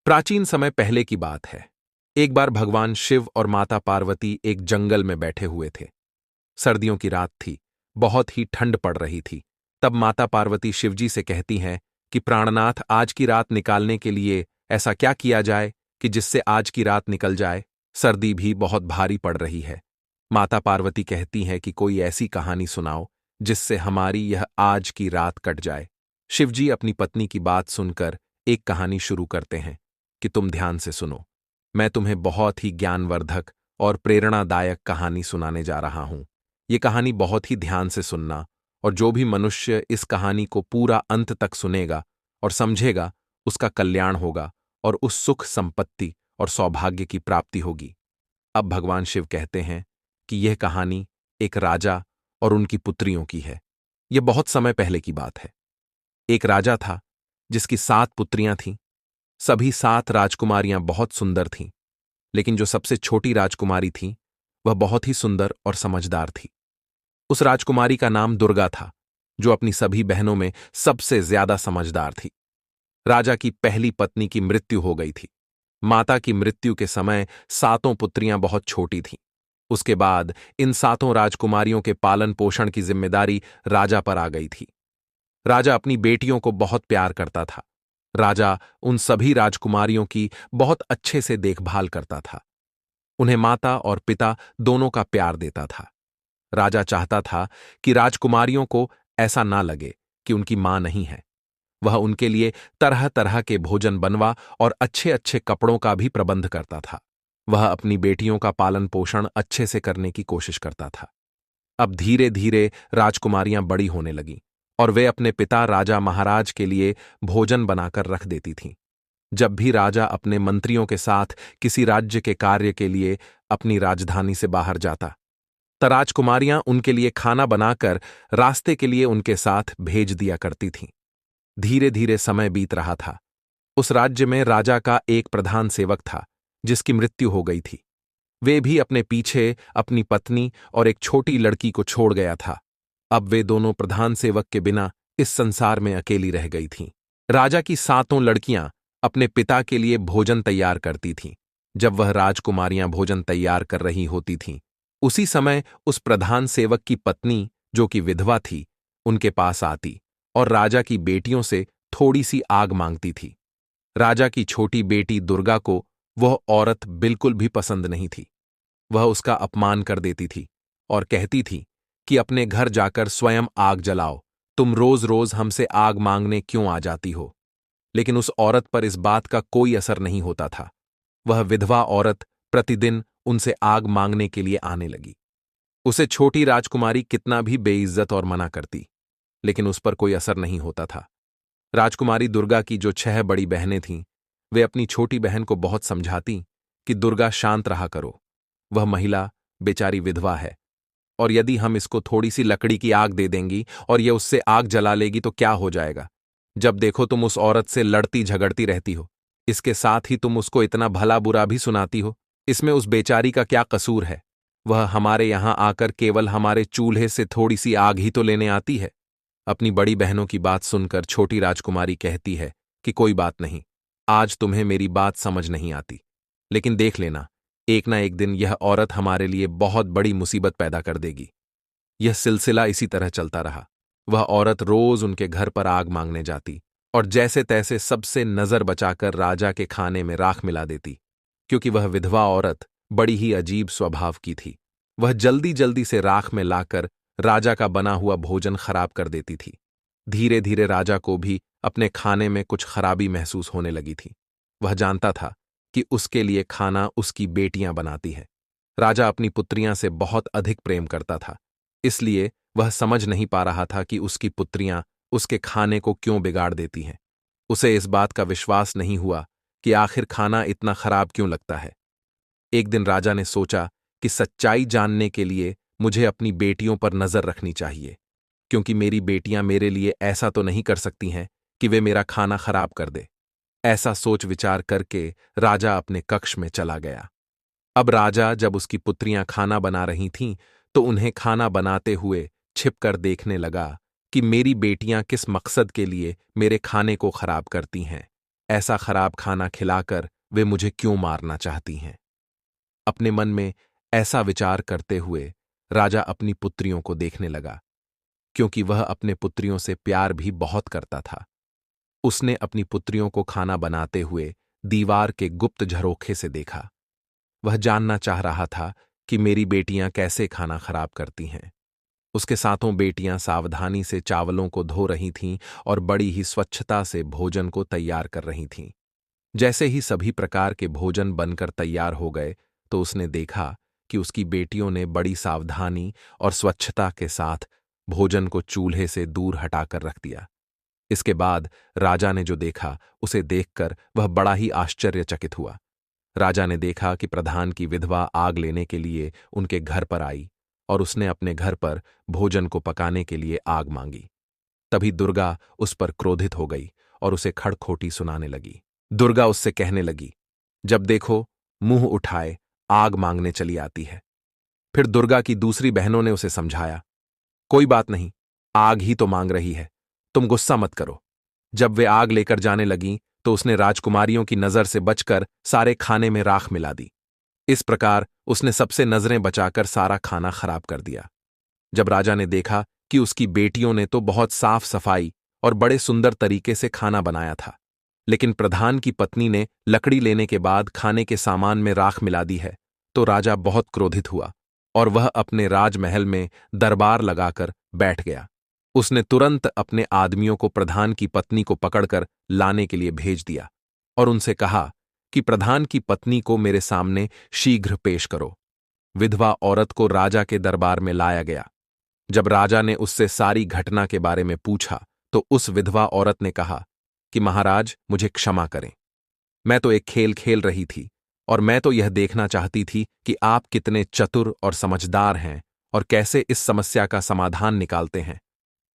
प्राचीन समय पहले की बात है। एक बार भगवान शिव और माता पार्वती एक जंगल में बैठे हुए थे। सर्दियों की रात थी, बहुत ही ठंड पड़ रही थी। तब माता पार्वती शिवजी से कहती हैं कि प्राणनाथ, आज की रात निकालने के लिए ऐसा क्या किया जाए कि जिससे आज की रात निकल जाए। सर्दी भी बहुत भारी पड़ रही है। माता पार्वती कहती हैं कि कोई ऐसी कहानी सुनाओ जिससे हमारी यह आज की रात कट जाए। शिवजी अपनी पत्नी की बात सुनकर एक कहानी शुरू करते हैं कि तुम ध्यान से सुनो। मैं तुम्हें बहुत ही ज्ञानवर्धक और प्रेरणादायक कहानी सुनाने जा रहा हूं। ये कहानी बहुत ही ध्यान से सुनना, और जो भी मनुष्य इस कहानी को पूरा अंत तक सुनेगा और समझेगा, उसका कल्याण होगा और उस सुख, संपत्ति और सौभाग्य की प्राप्ति होगी। अब भगवान शिव कहते हैं कि यह कहानी एक राजा और उनकी पुत्रियों की है। यह बहुत समय पहले की बात है। एक राजा था जिसकी 7 पुत्रियां थीं। सभी 7 राजकुमारियां बहुत सुंदर थीं, लेकिन जो सबसे छोटी राजकुमारी थी वह बहुत ही सुंदर और समझदार थी। उस राजकुमारी का नाम दुर्गा था, जो अपनी सभी बहनों में सबसे ज्यादा समझदार थी। राजा की पहली पत्नी की मृत्यु हो गई थी। माता की मृत्यु के समय 7 पुत्रियां बहुत छोटी थीं। उसके बाद इन 7 राजकुमारियों के पालन पोषण की जिम्मेदारी राजा पर आ गई थी। राजा अपनी बेटियों को बहुत प्यार करता था। राजा उन सभी राजकुमारियों की बहुत अच्छे से देखभाल करता था। उन्हें माता और पिता दोनों का प्यार देता था। राजा चाहता था कि राजकुमारियों को ऐसा ना लगे कि उनकी मां नहीं है। वह उनके लिए तरह तरह के भोजन बनवा और अच्छे अच्छे कपड़ों का भी प्रबंध करता था। वह अपनी बेटियों का पालन पोषण अच्छे से करने की कोशिश करता था। अब धीरे धीरे राजकुमारियां बड़ी होने लगीं और वे अपने पिता राजा महाराज के लिए भोजन बनाकर रख देती थीं। जब भी राजा अपने मंत्रियों के साथ किसी राज्य के कार्य के लिए अपनी राजधानी से बाहर जाता, तो राजकुमारियां उनके लिए खाना बनाकर रास्ते के लिए उनके साथ भेज दिया करती थीं। धीरे धीरे समय बीत रहा था। उस राज्य में राजा का एक प्रधान सेवक था जिसकी मृत्यु हो गई थी। वे भी अपने पीछे अपनी पत्नी और एक छोटी लड़की को छोड़ गया था। अब वे दोनों प्रधान सेवक के बिना इस संसार में अकेली रह गई थीं। राजा की 7 लड़कियां अपने पिता के लिए भोजन तैयार करती थीं। जब वह राजकुमारियां भोजन तैयार कर रही होती थीं, उसी समय उस प्रधान सेवक की पत्नी, जो कि विधवा थी, उनके पास आती और राजा की बेटियों से थोड़ी सी आग मांगती थी। राजा की छोटी बेटी दुर्गा को वह औरत बिल्कुल भी पसंद नहीं थी। वह उसका अपमान कर देती थी और कहती थी कि अपने घर जाकर स्वयं आग जलाओ, तुम रोज रोज हमसे आग मांगने क्यों आ जाती हो। लेकिन उस औरत पर इस बात का कोई असर नहीं होता था। वह विधवा औरत प्रतिदिन उनसे आग मांगने के लिए आने लगी। उसे छोटी राजकुमारी कितना भी बेइज्जत और मना करती, लेकिन उस पर कोई असर नहीं होता था। राजकुमारी दुर्गा की जो 6 बड़ी बहनें थीं, वे अपनी छोटी बहन को बहुत समझाती कि दुर्गा, शांत रहा करो। वह महिला बेचारी विधवा है, और यदि हम इसको थोड़ी सी लकड़ी की आग दे देंगी और ये उससे आग जला लेगी तो क्या हो जाएगा। जब देखो तुम उस औरत से लड़ती झगड़ती रहती हो। इसके साथ ही तुम उसको इतना भला बुरा भी सुनाती हो। इसमें उस बेचारी का क्या कसूर है। वह हमारे यहां आकर केवल हमारे चूल्हे से थोड़ी सी आग ही तो लेने आती है। अपनी बड़ी बहनों की बात सुनकर छोटी राजकुमारी कहती है कि कोई बात नहीं, आज तुम्हें मेरी बात समझ नहीं आती, लेकिन देख लेना, एक ना एक दिन यह औरत हमारे लिए बहुत बड़ी मुसीबत पैदा कर देगी। यह सिलसिला इसी तरह चलता रहा। वह औरत रोज उनके घर पर आग मांगने जाती और जैसे तैसे सबसे नजर बचाकर राजा के खाने में राख मिला देती। क्योंकि वह विधवा औरत बड़ी ही अजीब स्वभाव की थी, वह जल्दी जल्दी से राख में लाकर राजा का बना हुआ भोजन खराब कर देती थी। धीरे धीरे राजा को भी अपने खाने में कुछ खराबी महसूस होने लगी थी। वह जानता था कि उसके लिए खाना उसकी बेटियां बनाती है। राजा अपनी पुत्रियां से बहुत अधिक प्रेम करता था, इसलिए वह समझ नहीं पा रहा था कि उसकी पुत्रियां उसके खाने को क्यों बिगाड़ देती हैं। उसे इस बात का विश्वास नहीं हुआ कि आखिर खाना इतना खराब क्यों लगता है। एक दिन राजा ने सोचा कि सच्चाई जानने के लिए मुझे अपनी बेटियों पर नजर रखनी चाहिए, क्योंकि मेरी बेटियां मेरे लिए ऐसा तो नहीं कर सकती हैं कि वे मेरा खाना खराब कर दे। ऐसा सोच विचार करके राजा अपने कक्ष में चला गया। अब राजा जब उसकी पुत्रियां खाना बना रही थीं, तो उन्हें खाना बनाते हुए छिपकर देखने लगा कि मेरी बेटियां किस मकसद के लिए मेरे खाने को खराब करती हैं। ऐसा खराब खाना खिलाकर वे मुझे क्यों मारना चाहती हैं। अपने मन में ऐसा विचार करते हुए राजा अपनी पुत्रियों को देखने लगा, क्योंकि वह अपने पुत्रियों से प्यार भी बहुत करता था। उसने अपनी पुत्रियों को खाना बनाते हुए दीवार के गुप्त झरोखे से देखा। वह जानना चाह रहा था कि मेरी बेटियां कैसे खाना खराब करती हैं। उसके साथों बेटियां सावधानी से चावलों को धो रही थीं और बड़ी ही स्वच्छता से भोजन को तैयार कर रही थीं। जैसे ही सभी प्रकार के भोजन बनकर तैयार हो गए तो उसने देखा कि उसकी बेटियों ने बड़ी सावधानी और स्वच्छता के साथ भोजन को चूल्हे से दूर हटाकर रख दिया। इसके बाद राजा ने जो देखा उसे देखकर वह बड़ा ही आश्चर्यचकित हुआ। राजा ने देखा कि प्रधान की विधवा आग लेने के लिए उनके घर पर आई और उसने अपने घर पर भोजन को पकाने के लिए आग मांगी। तभी दुर्गा उस पर क्रोधित हो गई और उसे खड़खोटी सुनाने लगी। दुर्गा उससे कहने लगी, जब देखो मुंह उठाए आग मांगने चली आती है। फिर दुर्गा की दूसरी बहनों ने उसे समझाया, कोई बात नहीं, आग ही तो मांग रही है, तुम गुस्सा मत करो। जब वे आग लेकर जाने लगीं तो उसने राजकुमारियों की नजर से बचकर सारे खाने में राख मिला दी। इस प्रकार उसने सबसे नजरें बचाकर सारा खाना खराब कर दिया। जब राजा ने देखा कि उसकी बेटियों ने तो बहुत साफ सफाई और बड़े सुंदर तरीके से खाना बनाया था, लेकिन प्रधान की पत्नी ने लकड़ी लेने के बाद खाने के सामान में राख मिला दी है, तो राजा बहुत क्रोधित हुआ और वह अपने राजमहल में दरबार लगाकर बैठ गया। उसने तुरंत अपने आदमियों को प्रधान की पत्नी को पकड़कर लाने के लिए भेज दिया और उनसे कहा कि प्रधान की पत्नी को मेरे सामने शीघ्र पेश करो। विधवा औरत को राजा के दरबार में लाया गया। जब राजा ने उससे सारी घटना के बारे में पूछा तो उस विधवा औरत ने कहा कि महाराज, मुझे क्षमा करें, मैं तो एक खेल खेल रही थी और मैं तो यह देखना चाहती थी कि आप कितने चतुर और समझदार हैं और कैसे इस समस्या का समाधान निकालते हैं।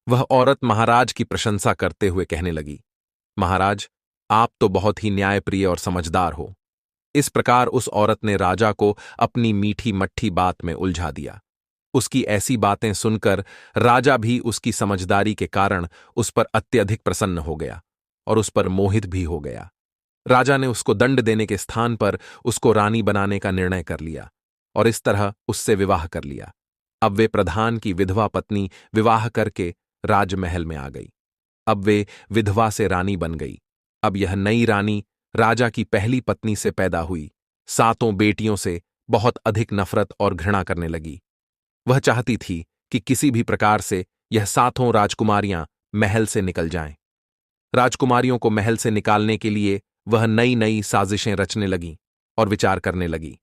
वह औरत महाराज की प्रशंसा करते हुए कहने लगी, महाराज, आप तो बहुत ही न्यायप्रिय और समझदार हो। इस प्रकार उस औरत ने राजा को अपनी मीठी मट्ठी बात में उलझा दिया। उसकी ऐसी बातें सुनकर राजा भी उसकी समझदारी के कारण उस पर अत्यधिक प्रसन्न हो गया और उस पर मोहित भी हो गया। राजा ने उसको दंड देने के स्थान पर उसको रानी बनाने का निर्णय कर लिया और इस तरह उससे विवाह कर लिया। अब वे प्रधान की विधवा पत्नी विवाह करके राजमहल में आ गई। अब वे विधवा से रानी बन गई। अब यह नई रानी राजा की पहली पत्नी से पैदा हुई, सातों बेटियों से बहुत अधिक नफरत और घृणा करने लगी। वह चाहती थी कि किसी भी प्रकार से यह सातों राजकुमारियां महल से निकल जाएं। राजकुमारियों को महल से निकालने के लिए वह नई नई साजिशें रचने लगी और विचार करने लगी।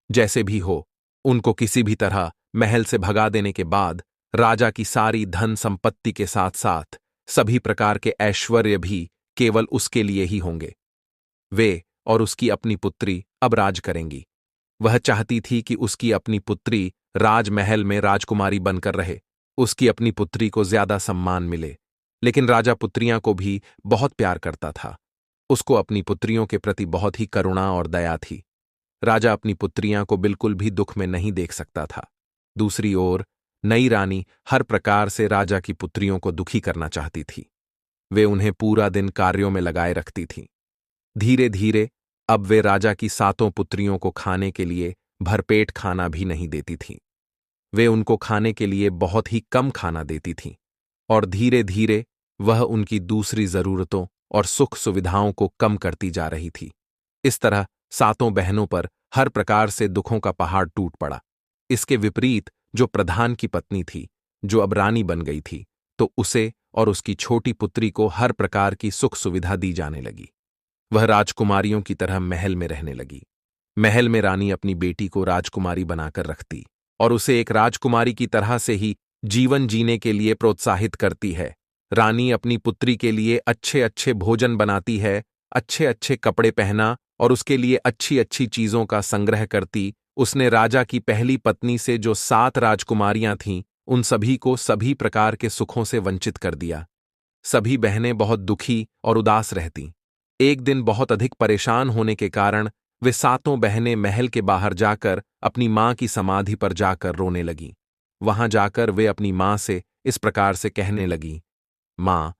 जैसे भी हो, उनको किसी भी तरह महल से भगा देने के बाद राजा की सारी धन संपत्ति के साथ साथ सभी प्रकार के ऐश्वर्य भी केवल उसके लिए ही होंगे। वे और उसकी अपनी पुत्री अब राज करेंगी। वह चाहती थी कि उसकी अपनी पुत्री राजमहल में राजकुमारी बनकर रहे, उसकी अपनी पुत्री को ज्यादा सम्मान मिले। लेकिन राजा पुत्रियां को भी बहुत प्यार करता था। उसको अपनी पुत्रियों के प्रति बहुत ही करुणा और दया थी। राजा अपनी पुत्रियां को बिल्कुल भी दुख में नहीं देख सकता था। दूसरी ओर नई रानी हर प्रकार से राजा की पुत्रियों को दुखी करना चाहती थी। वे उन्हें पूरा दिन कार्यों में लगाए रखती थीं। धीरे धीरे अब वे राजा की सातों पुत्रियों को खाने के लिए भरपेट खाना भी नहीं देती थीं। वे उनको खाने के लिए बहुत ही कम खाना देती थीं और धीरे धीरे वह उनकी दूसरी जरूरतों और सुख सुविधाओं को कम करती जा रही थी। इस तरह सातों बहनों पर हर प्रकार से दुखों का पहाड़ टूट पड़ा। इसके विपरीत जो प्रधान की पत्नी थी, जो अब रानी बन गई थी, तो उसे और उसकी छोटी पुत्री को हर प्रकार की सुख सुविधा दी जाने लगी। वह राजकुमारियों की तरह महल में रहने लगी। महल में रानी अपनी बेटी को राजकुमारी बनाकर रखती और उसे एक राजकुमारी की तरह से ही जीवन जीने के लिए प्रोत्साहित करती है। रानी अपनी पुत्री के लिए अच्छे अच्छे भोजन बनाती है, अच्छे अच्छे कपड़े पहना और उसके लिए अच्छी अच्छी चीजों का संग्रह करती। उसने राजा की पहली पत्नी से जो 7 राजकुमारियां थीं, उन सभी को सभी प्रकार के सुखों से वंचित कर दिया। सभी बहनें बहुत दुखी और उदास रहतीं। एक दिन बहुत अधिक परेशान होने के कारण वे सातों बहनें महल के बाहर जाकर अपनी मां की समाधि पर जाकर रोने लगीं। वहां जाकर वे अपनी मां से इस प्रकार से कहने लगीं, मां,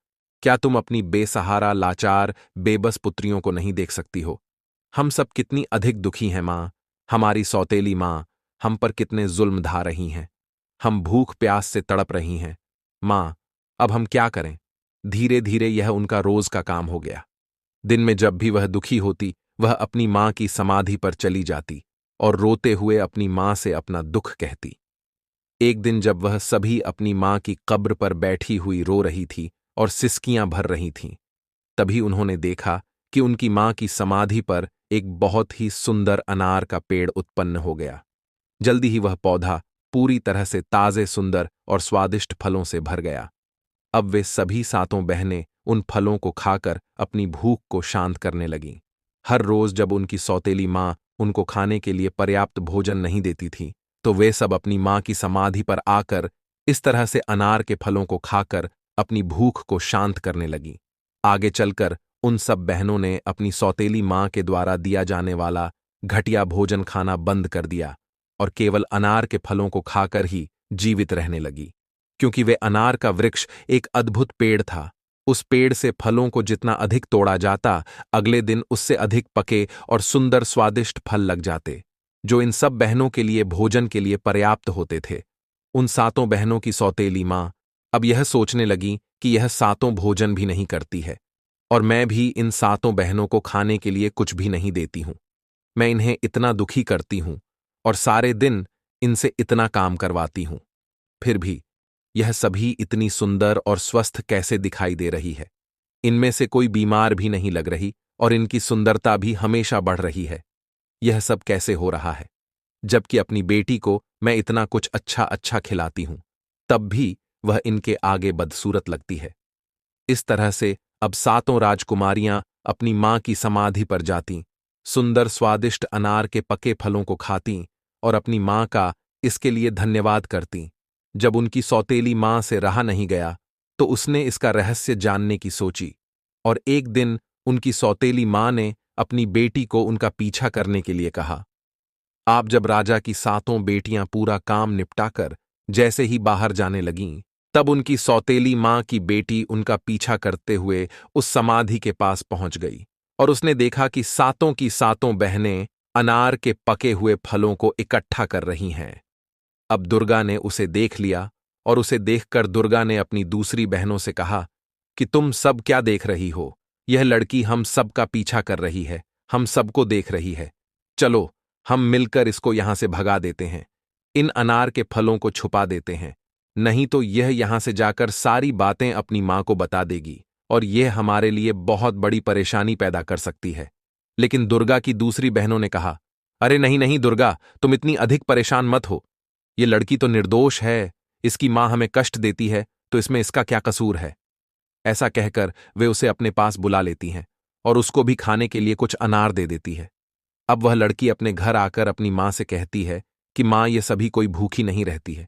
क्या तुम अपनी बेसहारा, लाचार, बेबस पुत्रियों को नहीं देख सकती हो? हम सब कितनी अधिक दुखी हैं माँ। हमारी सौतेली माँ हम पर कितने जुल्म ढा रही हैं। हम भूख प्यास से तड़प रही हैं। माँ, अब हम क्या करें? धीरे धीरे यह उनका रोज का काम हो गया। दिन में जब भी वह दुखी होती, वह अपनी माँ की समाधि पर चली जाती और रोते हुए अपनी माँ से अपना दुख कहती। एक दिन जब वह सभी अपनी माँ की कब्र पर बैठी हुई रो रही थी और सिसकियां भर रही थीं, तभी उन्होंने देखा कि उनकी माँ की समाधि पर एक बहुत ही सुंदर अनार का पेड़ उत्पन्न हो गया। जल्दी ही वह पौधा पूरी तरह से ताजे, सुंदर और स्वादिष्ट फलों से भर गया। अब वे सभी सातों बहनें उन फलों को खाकर अपनी भूख को शांत करने लगीं। हर रोज जब उनकी सौतेली माँ उनको खाने के लिए पर्याप्त भोजन नहीं देती थी, तो वे सब अपनी माँ की समाधि पर आकर इस तरह से अनार के फलों को खाकर अपनी भूख को शांत करने लगीं। आगे चलकर उन सब बहनों ने अपनी सौतेली माँ के द्वारा दिया जाने वाला घटिया भोजन खाना बंद कर दिया और केवल अनार के फलों को खाकर ही जीवित रहने लगी। क्योंकि वे अनार का वृक्ष एक अद्भुत पेड़ था। उस पेड़ से फलों को जितना अधिक तोड़ा जाता, अगले दिन उससे अधिक पके और सुंदर स्वादिष्ट फल लग जाते, जो इन सब बहनों के लिए भोजन के लिए पर्याप्त होते थे। उन सातों बहनों की सौतेली माँ अब यह सोचने लगी कि यह सातों भोजन भी नहीं करती है और मैं भी इन सातों बहनों को खाने के लिए कुछ भी नहीं देती हूं। मैं इन्हें इतना दुखी करती हूं और सारे दिन इनसे इतना काम करवाती हूं, फिर भी यह सभी इतनी सुंदर और स्वस्थ कैसे दिखाई दे रही है? इनमें से कोई बीमार भी नहीं लग रही और इनकी सुंदरता भी हमेशा बढ़ रही है। यह सब कैसे हो रहा है? जबकि अपनी बेटी को मैं इतना कुछ अच्छा अच्छा खिलाती हूं, तब भी वह इनके आगे बदसूरत लगती है। इस तरह से अब सातों राजकुमारियां अपनी मां की समाधि पर जातीं, सुंदर स्वादिष्ट अनार के पके फलों को खातीं और अपनी मां का इसके लिए धन्यवाद करतीं। जब उनकी सौतेली मां से रहा नहीं गया, तो उसने इसका रहस्य जानने की सोची और एक दिन उनकी सौतेली मां ने अपनी बेटी को उनका पीछा करने के लिए कहा। आप जब राजा की सातों बेटियां पूरा काम निपटाकर जैसे ही बाहर जाने लगीं, तब उनकी सौतेली मां की बेटी उनका पीछा करते हुए उस समाधि के पास पहुंच गई और उसने देखा कि सातों की सातों बहनें अनार के पके हुए फलों को इकट्ठा कर रही हैं। अब दुर्गा ने उसे देख लिया और उसे देखकर दुर्गा ने अपनी दूसरी बहनों से कहा कि तुम सब क्या देख रही हो? यह लड़की हम सब का पीछा कर रही है, हम सबको देख रही है। चलो, हम मिलकर इसको यहां से भगा देते हैं, इन अनार के फलों को छुपा देते हैं, नहीं तो यह यहां से जाकर सारी बातें अपनी मां को बता देगी और यह हमारे लिए बहुत बड़ी परेशानी पैदा कर सकती है। लेकिन दुर्गा की दूसरी बहनों ने कहा, अरे नहीं नहीं दुर्गा, तुम इतनी अधिक परेशान मत हो। ये लड़की तो निर्दोष है, इसकी मां हमें कष्ट देती है तो इसमें इसका क्या कसूर है? ऐसा कहकर वे उसे अपने पास बुला लेती हैं और उसको भी खाने के लिए कुछ अनार दे देती है। अब वह लड़की अपने घर आकर अपनी मां से कहती है कि मां, ये सभी कोई भूखी नहीं रहती है।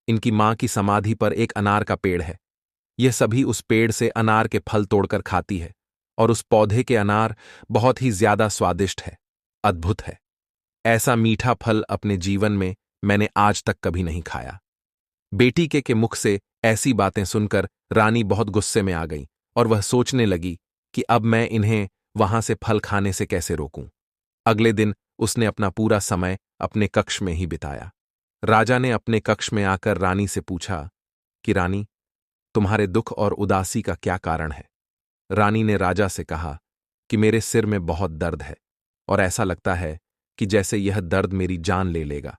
इनकी मां की समाधि पर एक अनार का पेड़ है। यह सभी उस पेड़ से अनार के फल तोड़कर खाती है और उस पौधे के अनार बहुत ही ज्यादा स्वादिष्ट है, अद्भुत है। ऐसा मीठा फल अपने जीवन में मैंने आज तक कभी नहीं खाया। बेटी के मुख से ऐसी बातें सुनकर रानी बहुत गुस्से में आ गई और वह सोचने लगी कि अब मैं इन्हें वहां से फल खाने से कैसे रोकूं। अगले दिन उसने अपना पूरा समय अपने कक्ष में ही बिताया। राजा ने अपने कक्ष में आकर रानी से पूछा कि रानी, तुम्हारे दुख और उदासी का क्या कारण है? रानी ने राजा से कहा कि मेरे सिर में बहुत दर्द है और ऐसा लगता है कि जैसे यह दर्द मेरी जान ले लेगा।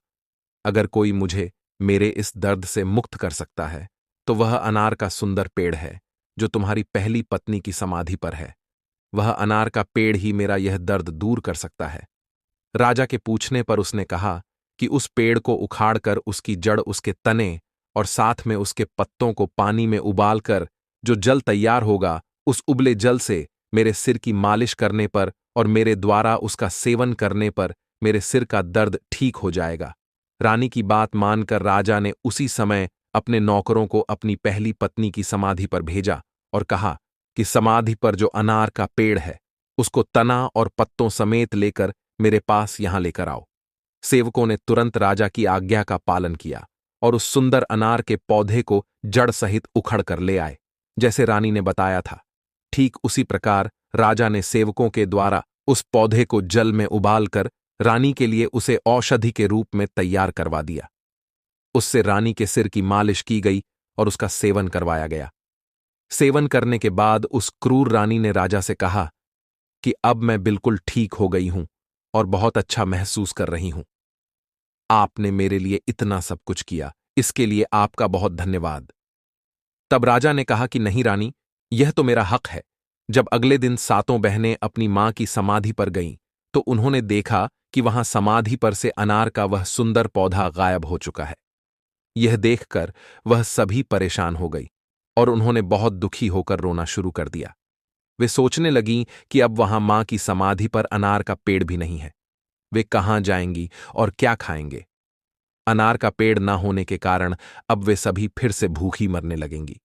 अगर कोई मुझे मेरे इस दर्द से मुक्त कर सकता है, तो वह अनार का सुंदर पेड़ है जो तुम्हारी पहली पत्नी की समाधि पर है। वह अनार का पेड़ ही मेरा यह दर्द दूर कर सकता है। राजा के पूछने पर उसने कहा कि उस पेड़ को उखाड़कर उसकी जड़, उसके तने और साथ में उसके पत्तों को पानी में उबालकर जो जल तैयार होगा, उस उबले जल से मेरे सिर की मालिश करने पर और मेरे द्वारा उसका सेवन करने पर मेरे सिर का दर्द ठीक हो जाएगा। रानी की बात मानकर राजा ने उसी समय अपने नौकरों को अपनी पहली पत्नी की समाधि पर भेजा और कहा कि समाधि पर जो अनार का पेड़ है, उसको तना और पत्तों समेत लेकर मेरे पास यहां लेकर आओ। सेवकों ने तुरंत राजा की आज्ञा का पालन किया और उस सुंदर अनार के पौधे को जड़ सहित उखड़ कर ले आए। जैसे रानी ने बताया था। ठीक उसी प्रकार राजा ने सेवकों के द्वारा उस पौधे को जल में उबालकर रानी के लिए उसे औषधि के रूप में तैयार करवा दिया। उससे रानी के सिर की मालिश की गई और उसका सेवन करवाया गया। सेवन करने के बाद उस क्रूर रानी ने राजा से कहा कि अब मैं बिल्कुल ठीक हो गई हूं और बहुत अच्छा महसूस कर रही हूं। आपने मेरे लिए इतना सब कुछ किया, इसके लिए आपका बहुत धन्यवाद। तब राजा ने कहा कि नहीं रानी, यह तो मेरा हक है। जब अगले दिन सातों बहनें अपनी मां की समाधि पर गईं, तो उन्होंने देखा कि वहां समाधि पर से अनार का वह सुंदर पौधा गायब हो चुका है। यह देखकर वह सभी परेशान हो गई और उन्होंने बहुत दुखी होकर रोना शुरू कर दिया। वे सोचने लगीं कि अब वहां मां की समाधि पर अनार का पेड़ भी नहीं है। वे कहां जाएंगी और क्या खाएंगे? अनार का पेड़ न होने के कारण अब वे सभी फिर से भूखी मरने लगेंगी।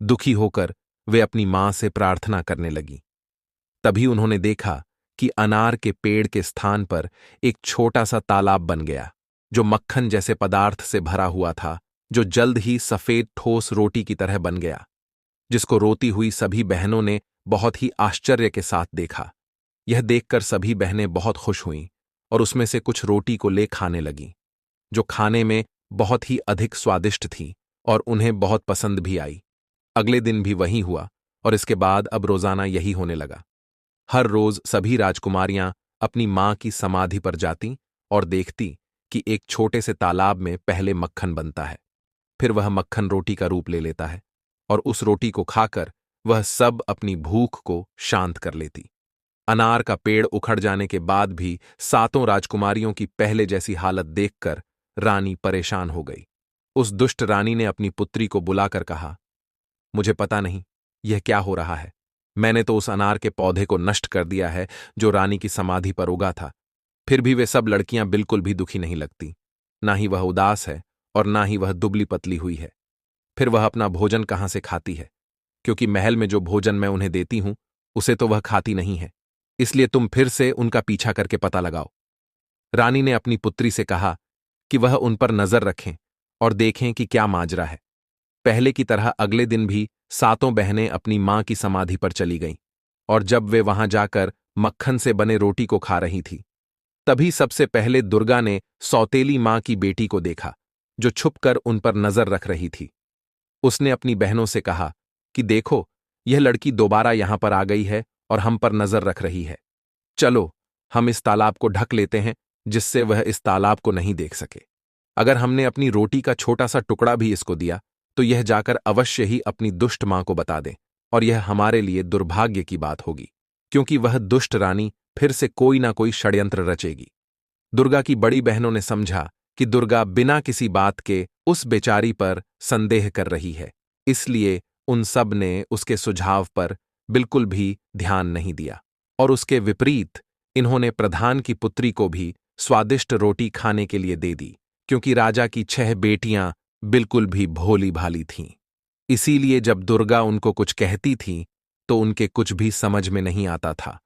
दुखी होकर वे अपनी मां से प्रार्थना करने लगीं। तभी उन्होंने देखा कि अनार के पेड़ के स्थान पर एक छोटा सा तालाब बन गया, जो मक्खन जैसे पदार्थ से भरा हुआ था, जो जल्द ही सफेद ठोस रोटी की तरह बन गया, जिसको रोती हुई सभी बहनों ने बहुत ही आश्चर्य के साथ देखा। यह देखकर सभी बहनें बहुत खुश हुईं और उसमें से कुछ रोटी को ले खाने लगीं, जो खाने में बहुत ही अधिक स्वादिष्ट थी और उन्हें बहुत पसंद भी आई। अगले दिन भी वही हुआ और इसके बाद अब रोजाना यही होने लगा। हर रोज सभी राजकुमारियां अपनी मां की समाधि पर जातीं और देखती कि एक छोटे से तालाब में पहले मक्खन बनता है, फिर वह मक्खन रोटी का रूप ले लेता है और उस रोटी को खाकर वह सब अपनी भूख को शांत कर लेती। अनार का पेड़ उखड़ जाने के बाद भी सातों राजकुमारियों की पहले जैसी हालत देखकर रानी परेशान हो गई। उस दुष्ट रानी ने अपनी पुत्री को बुलाकर कहा, मुझे पता नहीं यह क्या हो रहा है। मैंने तो उस अनार के पौधे को नष्ट कर दिया है जो रानी की समाधि पर उगा था, फिर भी वे सब लड़कियां बिल्कुल भी दुखी नहीं लगती। ना ही वह उदास है और ना ही वह दुबली पतली हुई है। फिर वह अपना भोजन कहां से खाती है, क्योंकि महल में जो भोजन मैं उन्हें देती हूं उसे तो वह खाती नहीं है। इसलिए तुम फिर से उनका पीछा करके पता लगाओ। रानी ने अपनी पुत्री से कहा कि वह उन पर नजर रखें और देखें कि क्या माजरा है। पहले की तरह अगले दिन भी सातों बहनें अपनी मां की समाधि पर चली गईं और जब वे वहां जाकर मक्खन से बने रोटी को खा रही थी, तभी सबसे पहले दुर्गा ने सौतेली मां की बेटी को देखा, जो छुपकर उन पर नजर रख रही थी। उसने अपनी बहनों से कहा कि देखो, यह लड़की दोबारा यहां पर आ गई है और हम पर नजर रख रही है। चलो, हम इस तालाब को ढक लेते हैं जिससे वह इस तालाब को नहीं देख सके। अगर हमने अपनी रोटी का छोटा सा टुकड़ा भी इसको दिया तो यह जाकर अवश्य ही अपनी दुष्ट मां को बता दे और यह हमारे लिए दुर्भाग्य की बात होगी, क्योंकि वह दुष्ट रानी फिर से कोई ना कोई षड्यंत्र रचेगी। दुर्गा की बड़ी बहनों ने समझा कि दुर्गा बिना किसी बात के उस बेचारी पर संदेह कर रही है, इसलिए उन सब ने उसके सुझाव पर बिल्कुल भी ध्यान नहीं दिया और उसके विपरीत इन्होंने प्रधान की पुत्री को भी स्वादिष्ट रोटी खाने के लिए दे दी, क्योंकि राजा की 6 बेटियां बिल्कुल भी भोली भाली थीं। इसीलिए जब दुर्गा उनको कुछ कहती थी तो उनके कुछ भी समझ में नहीं आता था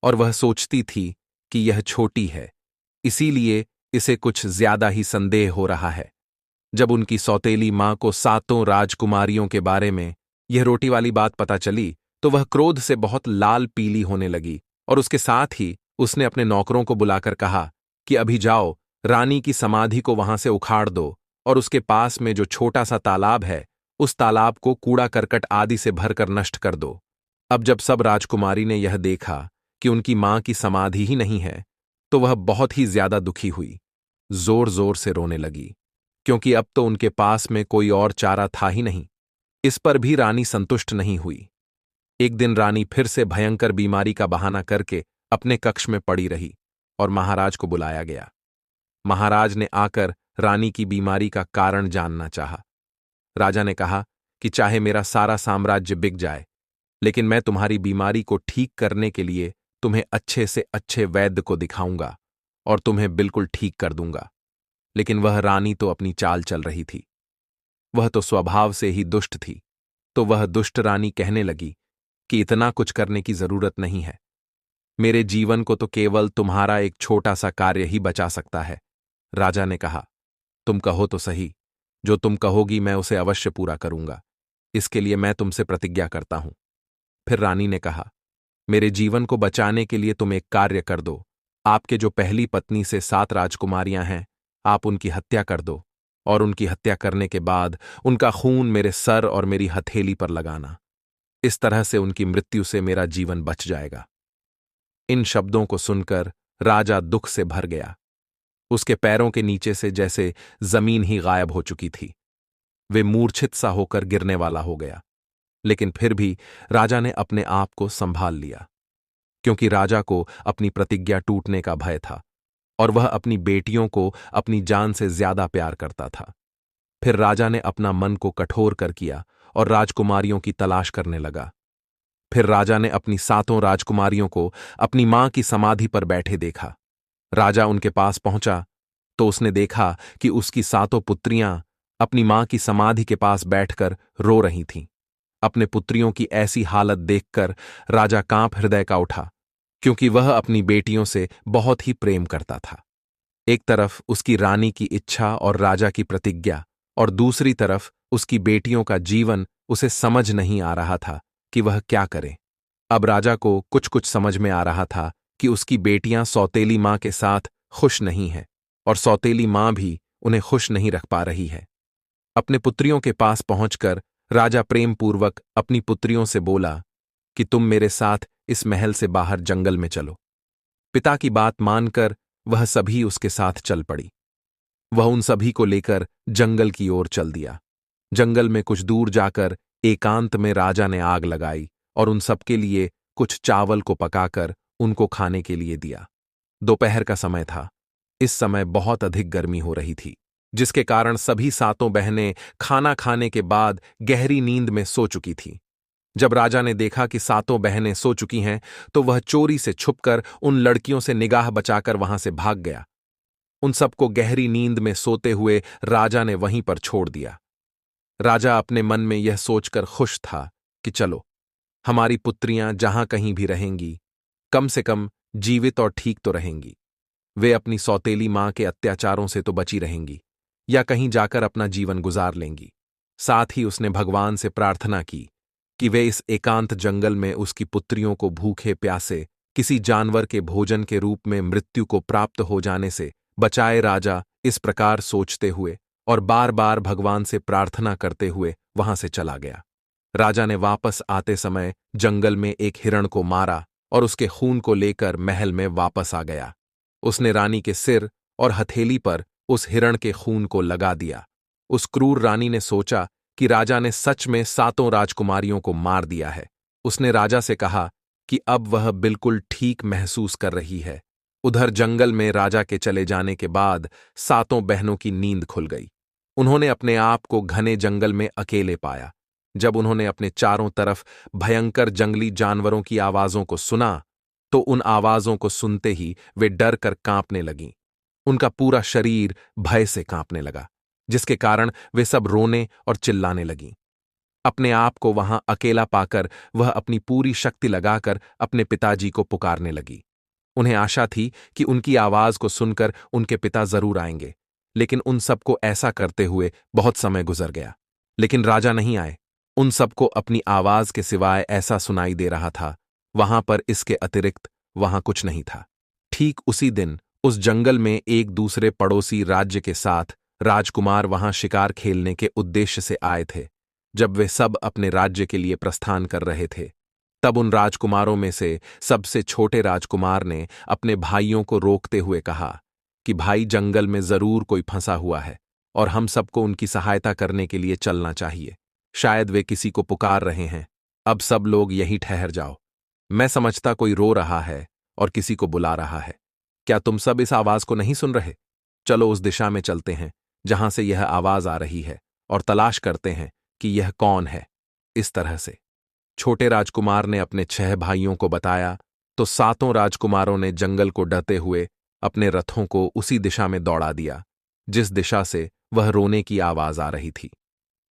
और वह सोचती थी कि यह छोटी है, इसीलिए इसे कुछ ज्यादा ही संदेह हो रहा है। जब उनकी सौतेली मां को सातों राजकुमारियों के बारे में यह रोटी वाली बात पता चली तो वह क्रोध से बहुत लाल पीली होने लगी और उसके साथ ही उसने अपने नौकरों को बुलाकर कहा कि अभी जाओ, रानी की समाधि को वहां से उखाड़ दो और उसके पास में जो छोटा सा तालाब है उस तालाब को कूड़ा करकट आदि से भरकर नष्ट कर दो। अब जब सब राजकुमारी ने यह देखा कि उनकी मां की समाधि ही नहीं है तो वह बहुत ही ज्यादा दुखी हुई, जोर जोर से रोने लगी, क्योंकि अब तो उनके पास में कोई और चारा था ही नहीं। इस पर भी रानी संतुष्ट नहीं हुई। एक दिन रानी फिर से भयंकर बीमारी का बहाना करके अपने कक्ष में पड़ी रही और महाराज को बुलाया गया। महाराज ने आकर रानी की बीमारी का कारण जानना चाहा। राजा ने कहा कि चाहे मेरा सारा साम्राज्य बिक जाए, लेकिन मैं तुम्हारी बीमारी को ठीक करने के लिए तुम्हें अच्छे से अच्छे वैद्य को दिखाऊंगा और तुम्हें बिल्कुल ठीक कर दूंगा। लेकिन वह रानी तो अपनी चाल चल रही थी, वह तो स्वभाव से ही दुष्ट थी। तो वह दुष्ट रानी कहने लगी कि इतना कुछ करने की जरूरत नहीं है, मेरे जीवन को तो केवल तुम्हारा एक छोटा सा कार्य ही बचा सकता है। राजा ने कहा, तुम कहो तो सही, जो तुम कहोगी मैं उसे अवश्य पूरा करूंगा, इसके लिए मैं तुमसे प्रतिज्ञा करता हूं। फिर रानी ने कहा, मेरे जीवन को बचाने के लिए तुम एक कार्य कर दो। आपके जो पहली पत्नी से 7 राजकुमारियां हैं, आप उनकी हत्या कर दो, और उनकी हत्या करने के बाद उनका खून मेरे सर और मेरी हथेली पर लगाना। इस तरह से उनकी मृत्यु से मेरा जीवन बच जाएगा। इन शब्दों को सुनकर राजा दुख से भर गया। उसके पैरों के नीचे से जैसे जमीन ही गायब हो चुकी थी। वे मूर्छित सा होकर गिरने वाला हो गया। लेकिन फिर भी राजा ने अपने आप को संभाल लिया, क्योंकि राजा को अपनी प्रतिज्ञा टूटने का भय था और वह अपनी बेटियों को अपनी जान से ज्यादा प्यार करता था। फिर राजा ने अपना मन को कठोर कर किया और राजकुमारियों की तलाश करने लगा। फिर राजा ने अपनी 7 राजकुमारियों को अपनी मां की समाधि पर बैठे देखा। राजा उनके पास पहुंचा तो उसने देखा कि उसकी 7 पुत्रियां अपनी मां की समाधि के पास बैठकर रो रही थीं। अपने पुत्रियों की ऐसी हालत देखकर राजा कांप हृदय का उठा, क्योंकि वह अपनी बेटियों से बहुत ही प्रेम करता था। एक तरफ उसकी रानी की इच्छा और राजा की प्रतिज्ञा, और दूसरी तरफ उसकी बेटियों का जीवन उसे समझ नहीं आ रहा था कि वह क्या करे। अब राजा को कुछ कुछ समझ में आ रहा था कि उसकी बेटियां सौतेली मां के साथ खुश नहीं हैं और सौतेली मां भी उन्हें खुश नहीं रख पा रही है। अपने पुत्रियों के पास पहुंचकर राजा प्रेमपूर्वक अपनी पुत्रियों से बोला कि तुम मेरे साथ इस महल से बाहर जंगल में चलो। पिता की बात मानकर वह सभी उसके साथ चल पड़ी। वह उन सभी को लेकर जंगल की ओर चल दिया। जंगल में कुछ दूर जाकर एकांत में राजा ने आग लगाई और उन सबके लिए कुछ चावल को पकाकर उनको खाने के लिए दिया। दोपहर का समय था। इस समय बहुत अधिक गर्मी हो रही थी, जिसके कारण सभी 7 बहनें खाना खाने के बाद गहरी नींद में सो चुकी थीं। जब राजा ने देखा कि 7 बहनें सो चुकी हैं, तो वह चोरी से छुपकर उन लड़कियों से निगाह बचाकर वहां से भाग गया। उन सबको गहरी नींद में सोते हुए राजा ने वहीं पर छोड़ दिया। राजा अपने मन में यह सोचकर खुश था कि चलो, हमारी पुत्रियां जहां कहीं भी रहेंगी, कम से कम जीवित और ठीक तो रहेंगी। वे अपनी सौतेली मां के अत्याचारों से तो बची रहेंगी, या कहीं जाकर अपना जीवन गुजार लेंगी। साथ ही उसने भगवान से प्रार्थना की कि वे इस एकांत जंगल में उसकी पुत्रियों को भूखे प्यासे किसी जानवर के भोजन के रूप में मृत्यु को प्राप्त हो जाने से बचाए। राजा इस प्रकार सोचते हुए और बार बार भगवान से प्रार्थना करते हुए वहां से चला गया। राजा ने वापस आते समय जंगल में एक हिरण को मारा और उसके खून को लेकर महल में वापस आ गया। उसने रानी के सिर और हथेली पर उस हिरण के खून को लगा दिया। उस क्रूर रानी ने सोचा कि राजा ने सच में 7 राजकुमारियों को मार दिया है। उसने राजा से कहा कि अब वह बिल्कुल ठीक महसूस कर रही है। उधर जंगल में राजा के चले जाने के बाद 7 बहनों की नींद खुल गई। उन्होंने अपने आप को घने जंगल में अकेले पाया। जब उन्होंने अपने चारों तरफ भयंकर जंगली जानवरों की आवाजों को सुना, तो उन आवाजों को सुनते ही वे डर कर कांपने लगीं। उनका पूरा शरीर भय से कांपने लगा, जिसके कारण वे सब रोने और चिल्लाने लगीं। अपने आप को वहां अकेला पाकर वह अपनी पूरी शक्ति लगाकर अपने पिताजी को पुकारने लगी। उन्हें आशा थी कि उनकी आवाज को सुनकर उनके पिता जरूर आएंगे, लेकिन उन सबको ऐसा करते हुए बहुत समय गुजर गया, लेकिन राजा नहीं आए। उन सबको अपनी आवाज के सिवाय ऐसा सुनाई दे रहा था, वहां पर इसके अतिरिक्त वहां कुछ नहीं था। ठीक उसी दिन उस जंगल में एक दूसरे पड़ोसी राज्य के साथ राजकुमार वहां शिकार खेलने के उद्देश्य से आए थे। जब वे सब अपने राज्य के लिए प्रस्थान कर रहे थे, तब उन राजकुमारों में से सबसे छोटे राजकुमार ने अपने भाइयों को रोकते हुए कहा कि भाई, जंगल में जरूर कोई फंसा हुआ है और हम सबको उनकी सहायता करने के लिए चलना चाहिए। शायद वे किसी को पुकार रहे हैं। अब सब लोग यहीं ठहर जाओ। मैं समझता कोई रो रहा है और किसी को बुला रहा है। क्या तुम सब इस आवाज को नहीं सुन रहे? चलो उस दिशा में चलते हैं जहां से यह आवाज आ रही है और तलाश करते हैं कि यह कौन है। इस तरह से छोटे राजकुमार ने अपने 6 भाइयों को बताया, तो 7 राजकुमारों ने जंगल को डरते हुए अपने रथों को उसी दिशा में दौड़ा दिया जिस दिशा से वह रोने की आवाज आ रही थी।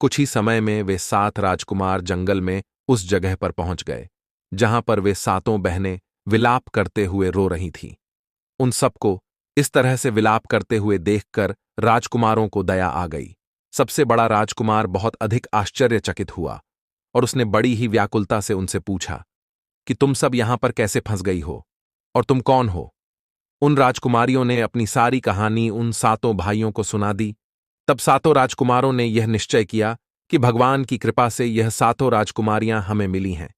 कुछ ही समय में वे 7 राजकुमार जंगल में उस जगह पर पहुंच गए जहां पर वे 7 बहनें विलाप करते हुए रो रही थीं। उन सबको इस तरह से विलाप करते हुए देखकर राजकुमारों को दया आ गई। सबसे बड़ा राजकुमार बहुत अधिक आश्चर्यचकित हुआ और उसने बड़ी ही व्याकुलता से उनसे पूछा कि तुम सब यहां पर कैसे फंस गई हो और तुम कौन हो। उन राजकुमारियों ने अपनी सारी कहानी उन सातों भाइयों को सुना दी। तब सातों राजकुमारों ने यह निश्चय किया कि भगवान की कृपा से यह सातों राजकुमारियां हमें मिली हैं।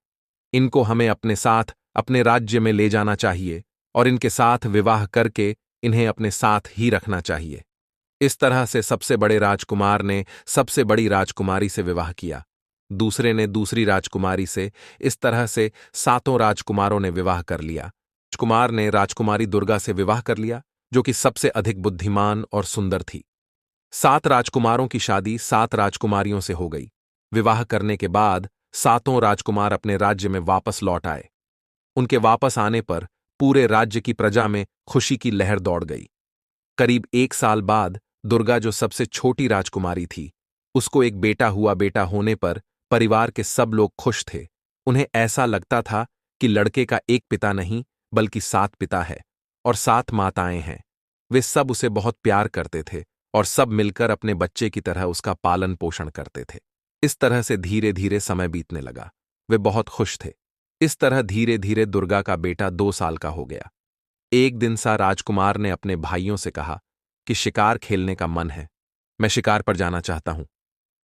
इनको हमें अपने साथ अपने राज्य में ले जाना चाहिए और इनके साथ विवाह करके इन्हें अपने साथ ही रखना चाहिए। इस तरह से सबसे बड़े राजकुमार ने सबसे बड़ी राजकुमारी से विवाह किया, दूसरे ने दूसरी राजकुमारी से। इस तरह से सातों राजकुमारों ने विवाह कर लिया। राजकुमार ने राजकुमारी दुर्गा से विवाह कर लिया, जो कि सबसे अधिक बुद्धिमान और सुंदर थी। सात राजकुमारों की शादी सात राजकुमारियों से हो गई। विवाह करने के बाद सातों राजकुमार अपने राज्य में वापस लौट आए। उनके वापस आने पर पूरे राज्य की प्रजा में खुशी की लहर दौड़ गई। करीब 1 साल बाद दुर्गा, जो सबसे छोटी राजकुमारी थी, उसको एक बेटा हुआ। बेटा होने पर परिवार के सब लोग खुश थे। उन्हें ऐसा लगता था कि लड़के का एक पिता नहीं बल्कि 7 पिता है और 7 माताएं हैं। वे सब उसे बहुत प्यार करते थे और सब मिलकर अपने बच्चे की तरह उसका पालन पोषण करते थे। इस तरह से धीरे धीरे समय बीतने लगा। वे बहुत खुश थे। इस तरह धीरे धीरे दुर्गा का बेटा 2 साल का हो गया। एक दिन सा राजकुमार ने अपने भाइयों से कहा कि शिकार खेलने का मन है, मैं शिकार पर जाना चाहता हूं।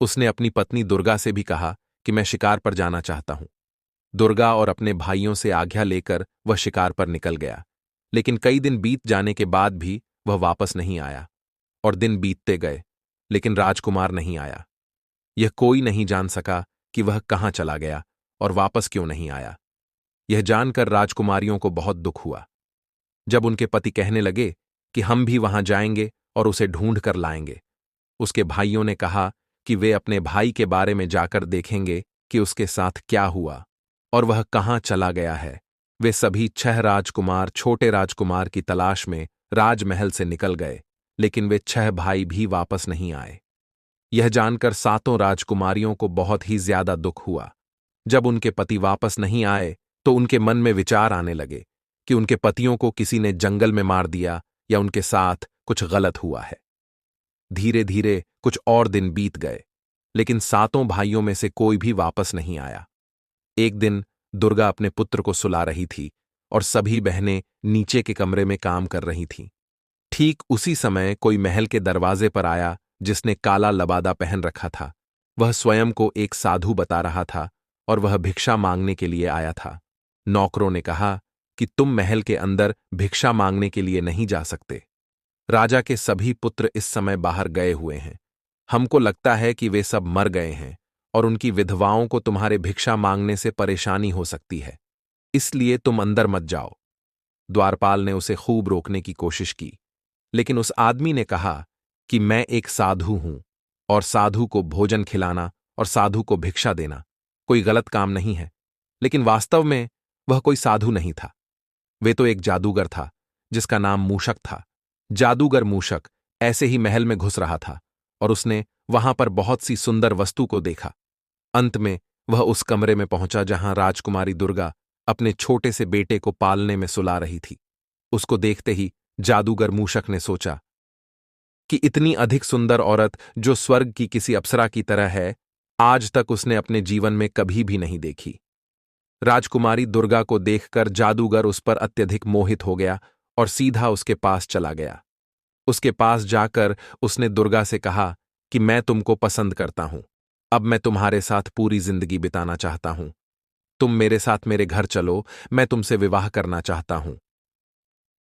उसने अपनी पत्नी दुर्गा से भी कहा कि मैं शिकार पर जाना चाहता हूं। दुर्गा और अपने भाइयों से आज्ञा लेकर वह शिकार पर निकल गया, लेकिन कई दिन बीत जाने के बाद भी वह वापस नहीं आया। और दिन बीतते गए, लेकिन राजकुमार नहीं आया। यह कोई नहीं जान सका कि वह कहां चला गया और वापस क्यों नहीं आया। यह जानकर राजकुमारियों को बहुत दुख हुआ। जब उनके पति कहने लगे कि हम भी वहां जाएंगे और उसे ढूंढ कर लाएंगे, उसके भाइयों ने कहा कि वे अपने भाई के बारे में जाकर देखेंगे कि उसके साथ क्या हुआ और वह कहां चला गया है। वे सभी 6 राजकुमार छोटे राजकुमार की तलाश में राजमहल से निकल गए, लेकिन वे 6 भाई भी वापस नहीं आए। यह जानकर सातों राजकुमारियों को बहुत ही ज्यादा दुख हुआ। जब उनके पति वापस नहीं आए तो उनके मन में विचार आने लगे कि उनके पतियों को किसी ने जंगल में मार दिया या उनके साथ कुछ गलत हुआ है। धीरे धीरे कुछ और दिन बीत गए, लेकिन सातों भाइयों में से कोई भी वापस नहीं आया। एक दिन दुर्गा अपने पुत्र को सुला रही थी और सभी बहनें नीचे के कमरे में काम कर रही थीं। ठीक उसी समय कोई महल के दरवाजे पर आया, जिसने काला लबादा पहन रखा था। वह स्वयं को एक साधु बता रहा था और वह भिक्षा मांगने के लिए आया था। नौकरों ने कहा कि तुम महल के अंदर भिक्षा मांगने के लिए नहीं जा सकते। राजा के सभी पुत्र इस समय बाहर गए हुए हैं। हमको लगता है कि वे सब मर गए हैं और उनकी विधवाओं को तुम्हारे भिक्षा मांगने से परेशानी हो सकती है, इसलिए तुम अंदर मत जाओ। द्वारपाल ने उसे खूब रोकने की कोशिश की, लेकिन उस आदमी ने कहा कि मैं एक साधु हूं और साधु को भोजन खिलाना और साधु को भिक्षा देना कोई गलत काम नहीं है। लेकिन वास्तव में वह कोई साधु नहीं था। वे तो एक जादूगर था जिसका नाम मूषक था। जादूगर मूषक ऐसे ही महल में घुस रहा था और उसने वहां पर बहुत सी सुंदर वस्तु को देखा। अंत में वह उस कमरे में पहुंचा जहां राजकुमारी दुर्गा अपने छोटे से बेटे को पालने में सुला रही थी। उसको देखते ही जादूगर मूषक ने सोचा कि इतनी अधिक सुंदर औरत जो स्वर्ग की किसी अप्सरा की तरह है, आज तक उसने अपने जीवन में कभी भी नहीं देखी। राजकुमारी दुर्गा को देखकर जादूगर उस पर अत्यधिक मोहित हो गया और सीधा उसके पास चला गया। उसके पास जाकर उसने दुर्गा से कहा कि मैं तुमको पसंद करता हूं, अब मैं तुम्हारे साथ पूरी जिंदगी बिताना चाहता हूं। तुम मेरे साथ मेरे घर चलो, मैं तुमसे विवाह करना चाहता हूं।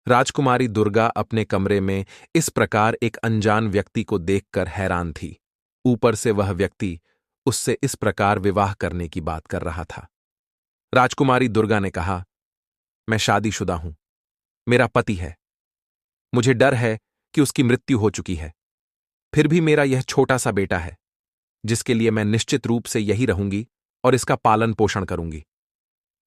राजकुमारी दुर्गा अपने कमरे में इस प्रकार एक अनजान व्यक्ति को देखकर हैरान थी। ऊपर से वह व्यक्ति उससे इस प्रकार विवाह करने की बात कर रहा था। राजकुमारी दुर्गा ने कहा, मैं शादीशुदा हूं, मेरा पति है। मुझे डर है कि उसकी मृत्यु हो चुकी है। फिर भी मेरा यह छोटा सा बेटा है, जिसके लिए मैं निश्चित रूप से यही रहूंगी और इसका पालन पोषण करूंगी।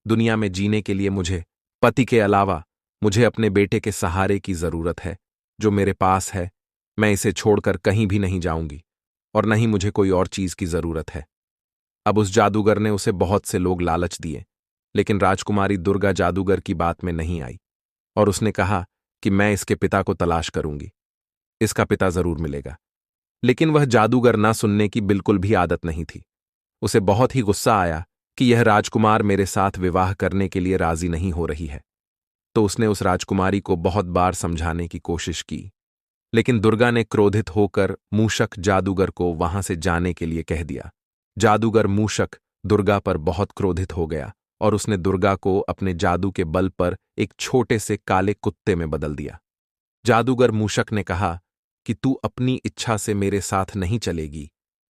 दुनिया में जीने के लिए मुझे पति के अलावा मुझे अपने बेटे के सहारे की जरूरत है, जो मेरे पास है। मैं इसे छोड़कर कहीं भी नहीं जाऊंगी और न ही मुझे कोई और चीज की जरूरत है। अब उस जादूगर ने उसे बहुत से लोग लालच दिए, लेकिन राजकुमारी दुर्गा जादूगर की बात में नहीं आई और उसने कहा कि मैं इसके पिता को तलाश करूंगी, इसका पिता जरूर मिलेगा। लेकिन वह जादूगर ना सुनने की बिल्कुल भी आदत नहीं थी। उसे बहुत ही गुस्सा आया कि यह राजकुमार मेरे साथ विवाह करने के लिए राजी नहीं हो रही है। तो उसने उस राजकुमारी को बहुत बार समझाने की कोशिश की, लेकिन दुर्गा ने क्रोधित होकर मूषक जादूगर को वहां से जाने के लिए कह दिया। जादूगर मूषक दुर्गा पर बहुत क्रोधित हो गया और उसने दुर्गा को अपने जादू के बल पर एक छोटे से काले कुत्ते में बदल दिया। जादूगर मूषक ने कहा कि तू अपनी इच्छा से मेरे साथ नहीं चलेगी,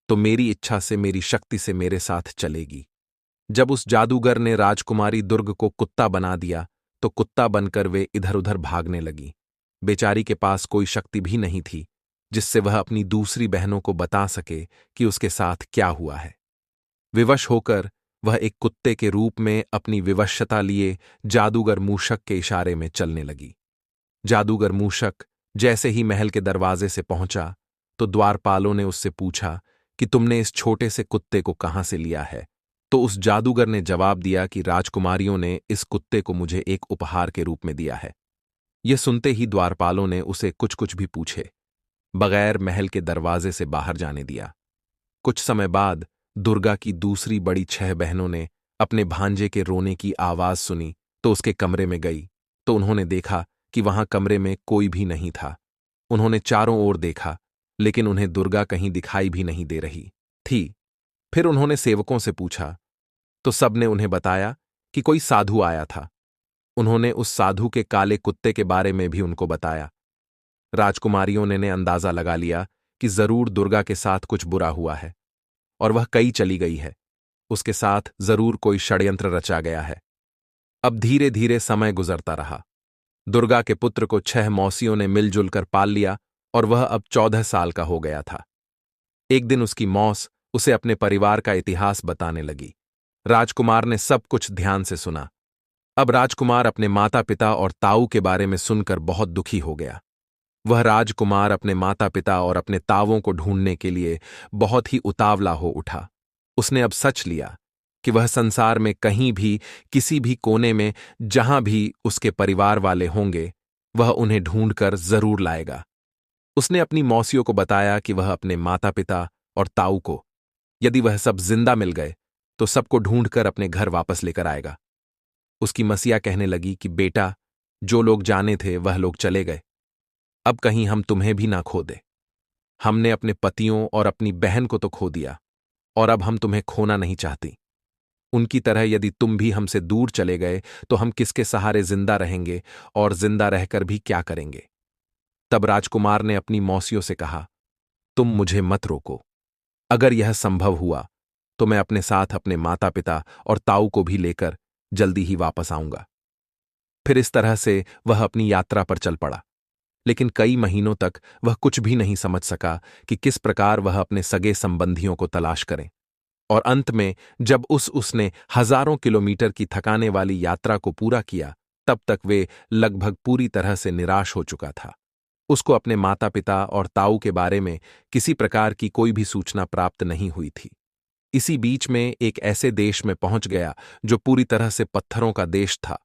तो मेरी इच्छा से, मेरी शक्ति से मेरे साथ चलेगी। जब उस जादूगर ने राजकुमारी दुर्ग को कुत्ता बना दिया, तो कुत्ता बनकर वे इधर उधर भागने लगी। बेचारी के पास कोई शक्ति भी नहीं थी जिससे वह अपनी दूसरी बहनों को बता सके कि उसके साथ क्या हुआ है। विवश होकर वह एक कुत्ते के रूप में अपनी विवशता लिए जादूगर मूषक के इशारे में चलने लगी। जादूगर मूषक जैसे ही महल के दरवाजे से पहुंचा तो द्वारपालों ने उससे पूछा कि तुमने इस छोटे से कुत्ते को कहां से लिया है। तो उस जादूगर ने जवाब दिया कि राजकुमारियों ने इस कुत्ते को मुझे एक उपहार के रूप में दिया है। यह सुनते ही द्वारपालों ने उसे कुछ कुछ भी पूछे बगैर महल के दरवाजे से बाहर जाने दिया। कुछ समय बाद दुर्गा की दूसरी बड़ी 6 बहनों ने अपने भांजे के रोने की आवाज सुनी तो उसके कमरे में गई, तो उन्होंने देखा कि वहां कमरे में कोई भी नहीं था। उन्होंने चारों ओर देखा, लेकिन उन्हें दुर्गा कहीं दिखाई भी नहीं दे रही थी। फिर उन्होंने सेवकों से पूछा, तो सबने उन्हें बताया कि कोई साधु आया था। उन्होंने उस साधु के काले कुत्ते के बारे में भी उनको बताया। राजकुमारियों ने अंदाजा लगा लिया कि जरूर दुर्गा के साथ कुछ बुरा हुआ है और वह कहीं चली गई है। उसके साथ जरूर कोई षड्यंत्र रचा गया है। अब धीरे धीरे समय गुजरता रहा। दुर्गा के पुत्र को 6 मौसियों ने मिलजुल कर पाल लिया और वह अब 14 साल का हो गया था। एक दिन उसकी मौस उसे अपने परिवार का इतिहास बताने लगी। राजकुमार ने सब कुछ ध्यान से सुना। अब राजकुमार अपने माता पिता और ताऊ के बारे में सुनकर बहुत दुखी हो गया। वह राजकुमार अपने माता पिता और अपने तावों को ढूंढने के लिए बहुत ही उतावला हो उठा। उसने अब सच लिया कि वह संसार में कहीं भी, किसी भी कोने में, जहां भी उसके परिवार वाले होंगे, वह उन्हें ढूंढकर जरूर लाएगा। उसने अपनी मौसियों को बताया कि वह अपने माता पिता और ताऊ को, यदि वह सब जिंदा मिल गए, तो सबको ढूंढकर अपने घर वापस लेकर आएगा। उसकी मसीहा कहने लगी कि बेटा, जो लोग जाने थे वह लोग चले गए, अब कहीं हम तुम्हें भी ना खो दे। हमने अपने पतियों और अपनी बहन को तो खो दिया, और अब हम तुम्हें खोना नहीं चाहती। उनकी तरह यदि तुम भी हमसे दूर चले गए तो हम किसके सहारे जिंदा रहेंगे, और जिंदा रहकर भी क्या करेंगे। तब राजकुमार ने अपनी मौसियों से कहा, तुम मुझे मत रोको। अगर यह संभव हुआ तो मैं अपने साथ अपने माता पिता और ताऊ को भी लेकर जल्दी ही वापस आऊंगा। फिर इस तरह से वह अपनी यात्रा पर चल पड़ा। लेकिन कई महीनों तक वह कुछ भी नहीं समझ सका कि किस प्रकार वह अपने सगे संबंधियों को तलाश करें। और अंत में जब उसने हजारों किलोमीटर की थकाने वाली यात्रा को पूरा किया, तब तक वे लगभग पूरी तरह से निराश हो चुका था। उसको अपने माता पिता और ताऊ के बारे में किसी प्रकार की कोई भी सूचना प्राप्त नहीं हुई थी। इसी बीच में एक ऐसे देश में पहुंच गया जो पूरी तरह से पत्थरों का देश था।